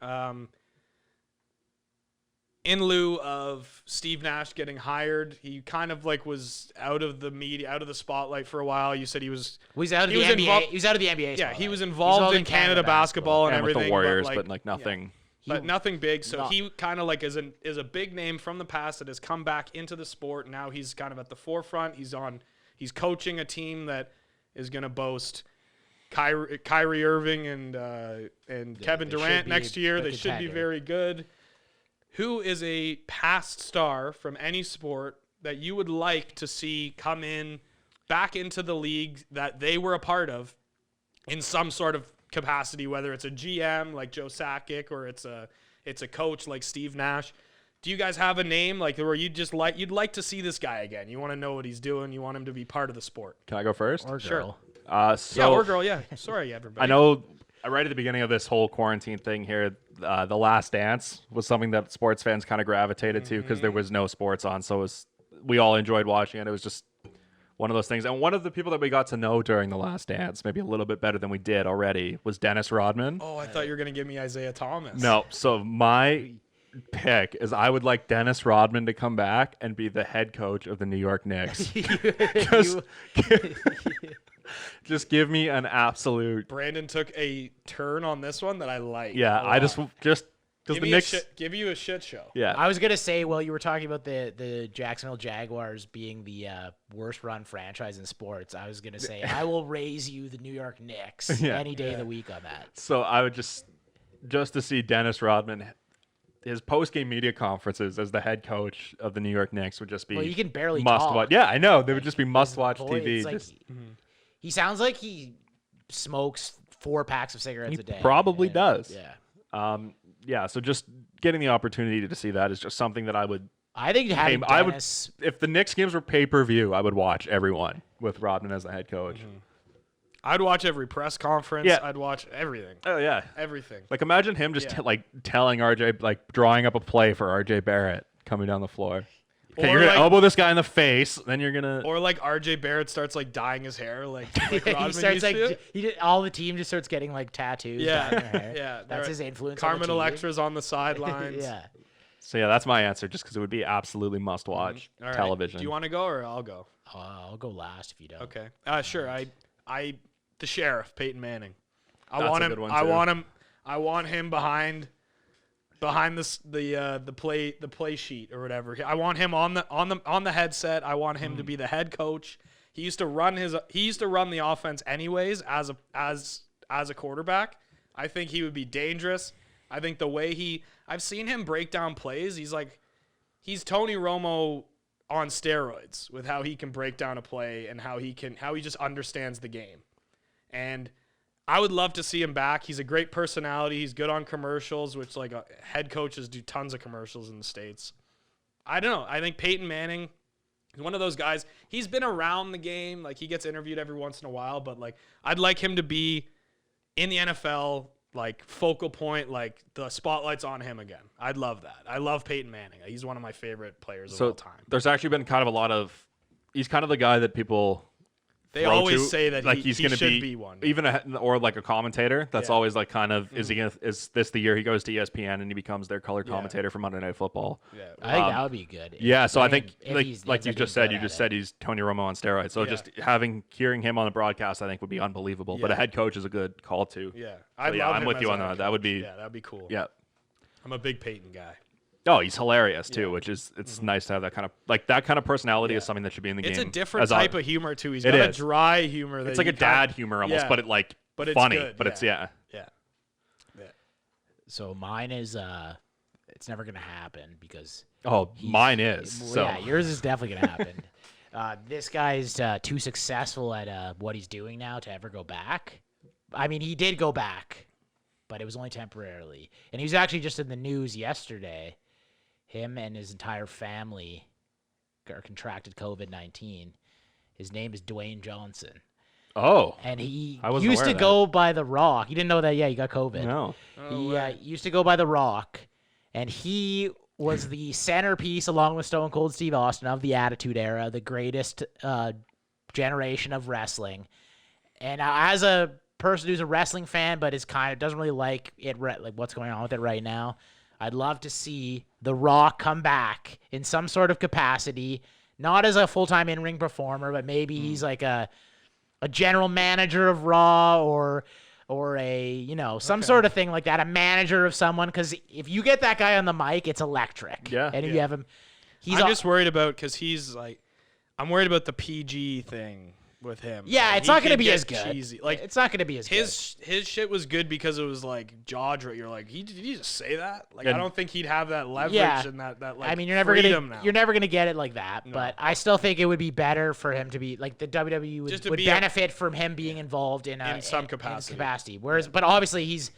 In lieu of Steve Nash getting hired, he kind of was out of the media, out of the spotlight for a while. You said he was out of the NBA. He was out of the NBA. Yeah, he was involved in Canada basketball and everything. With the Warriors, but nothing. Yeah. But nothing big. So he kind of is a big name from the past that has come back into the sport. Now he's kind of at the forefront. He's coaching a team that is going to boast Kyrie Irving and Kevin Durant next year. They should be very good. Who is a past star from any sport that you would like to see come in back into the league that they were a part of in some sort of capacity, whether it's a GM like Joe Sakic or it's a coach like Steve Nash? Do you guys have a name where you'd like to see this guy again? You want to know what he's doing. You want him to be part of the sport. Can I go first? Or girl. Sure. Or girl. Yeah. Sorry, everybody. I know. Right at the beginning of this whole quarantine thing here, The Last Dance was something that sports fans kind of gravitated to because there was no sports on. So we all enjoyed watching it. It was just one of those things. And one of the people that we got to know during The Last Dance, maybe a little bit better than we did already, was Dennis Rodman. Oh, I thought you were going to give me Isaiah Thomas. No. So my pick is I would like Dennis Rodman to come back and be the head coach of the New York Knicks. Just give me an absolute. Brandon took a turn on this one that I like. Yeah, I just Because the Knicks give you a shit show. Yeah. I was gonna say, well, you were talking about the Jacksonville Jaguars being the worst run franchise in sports. I was gonna say I will raise you the New York Knicks any day of the week on that. So I would just to see Dennis Rodman, his post-game media conferences as the head coach of the New York Knicks would just be. Well, you can barely must talk. watch. Yeah, I know. They would just be must-watch TV. Like, he sounds like he smokes 4 packs of cigarettes a day. Probably does. Yeah. Yeah. So just getting the opportunity to see that is just something that I would. I think having Dennis. If the Knicks games were pay-per-view, I would watch everyone with Rodman as the head coach. I'd watch every press conference. Yeah. I'd watch everything. Oh yeah, everything. Like imagine him just telling RJ, like drawing up a play for RJ Barrett coming down the floor. Okay, you're gonna elbow this guy in the face, then you're gonna. Or like RJ Barrett starts like dyeing his hair, like Rodman he starts used like all the team just starts getting like tattoos. Yeah, dyeing their hair. yeah. That's his influence. Carmen on the Electra's on the sidelines. Yeah. So yeah, that's my answer, just because it would be absolutely must-watch television. Do you want to go or I'll go? I'll go last if you don't. Okay. Sure. The sheriff, Peyton Manning. That's a good one, too. I want him behind the play sheet or whatever. I want him on the headset. I want him to be the head coach. He used to run the offense anyways as a quarterback. I think he would be dangerous. I think the way I've seen him break down plays. He's Tony Romo on steroids with how he can break down a play and how he just understands the game. And I would love to see him back. He's a great personality. He's good on commercials, which head coaches do tons of commercials in the States. I don't know. I think Peyton Manning is one of those guys. He's been around the game. Like he gets interviewed every once in a while, but like I'd like him to be in the NFL, like focal point, like the spotlight's on him again. I'd love that. I love Peyton Manning. He's one of my favorite players of all time. There's actually been kind of a lot of. He's kind of the guy that people. They always say that like he going to be one. Even or like a commentator. That's always like kind of is this the year he goes to ESPN and he becomes their color commentator for Monday Night Football? Yeah, I think that would be good. Yeah, so I think like you ends up just said, being good said he's Tony Romo on steroids. So just hearing him on the broadcast, I think would be unbelievable. But a head coach is a good call too. Yeah, I'm with you on that. That would be that'd be cool. Yeah, I'm a big Peyton guy. Oh, he's hilarious too, which is nice to have that kind of personality is something that should be in the game. It's a different type of humor too. He's got a dry humor. It's like a dad humor almost, but it's funny. Good. But it's yeah. So mine is it's never gonna happen because mine is. So yeah, yours is definitely gonna happen. This guy is too successful at what he's doing now to ever go back. I mean, he did go back, but it was only temporarily. And he was actually just in the news yesterday. Him and his entire family are contracted COVID-19. His name is Dwayne Johnson. Oh. And he used to go by The Rock. You didn't know that? Yeah, he got COVID. No. He used to go by The Rock. And he was the centerpiece, along with Stone Cold Steve Austin, of the Attitude Era, the greatest generation of wrestling. And as a person who's a wrestling fan but doesn't really like it, like what's going on with it right now, I'd love to see The Rock come back in some sort of capacity, not as a full-time in-ring performer, but maybe he's like a general manager of Raw or a some sort of thing like that, a manager of someone, because if you get that guy on the mic, it's electric. Yeah. And if you have him, I'm just worried about because I'm worried about the PG thing with him. Yeah, it's not going to be as good. Cheesy. Like it's not going to be as good. His shit was good because it was like jaw drop. You're like, did he just say that? Like, I don't think he'd have that leverage and that like. I mean, you're never gonna get it like that. No. But I still think it would be better for him to be like the WWE would benefit from him being involved in some capacity. Whereas, but obviously he's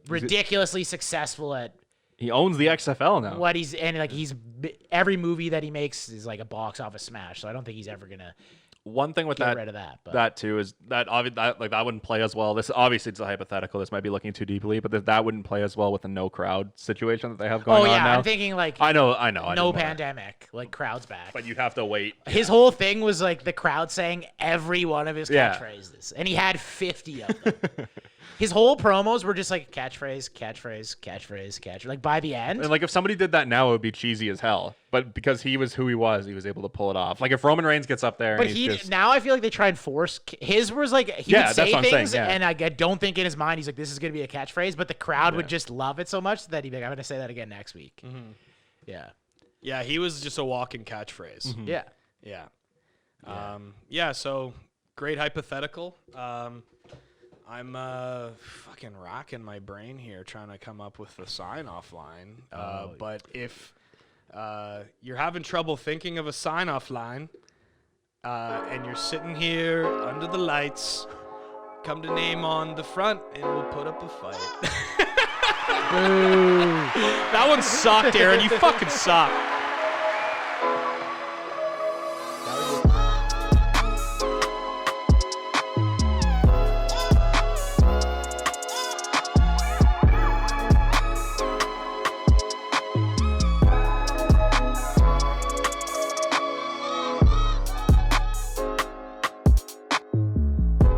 ridiculously successful at. He owns the XFL now. He's every movie that he makes is like a box office smash. So I don't think he's ever gonna. One thing with get rid of that, but. That too is that that wouldn't play as well. This obviously it's a hypothetical. This might be looking too deeply, but that wouldn't play as well with the no crowd situation that they have going on now. I'm thinking like I know. No pandemic, like crowds back. But you'd have to wait. His whole thing was like the crowd saying every one of his catchphrases, and he had 50 of them. His whole promos were just like catchphrase. Like by the end. And like if somebody did that now, it would be cheesy as hell. But because he was who he was able to pull it off. Like if Roman Reigns gets up there, but now I feel like they try and force. His was like he would say things, and I don't think in his mind he's like, this is gonna be a catchphrase, but the crowd would just love it so much that he'd be like, I'm gonna say that again next week. Mm-hmm. Yeah. Yeah, he was just a walking catchphrase. Mm-hmm. Yeah. Yeah. So great hypothetical. I'm fucking racking my brain here trying to come up with the sign-off line. But if you're having trouble thinking of a sign-off line, and you're sitting here under the lights, come to name on the front, and we'll put up a fight. That one sucked, Aaron. You fucking suck.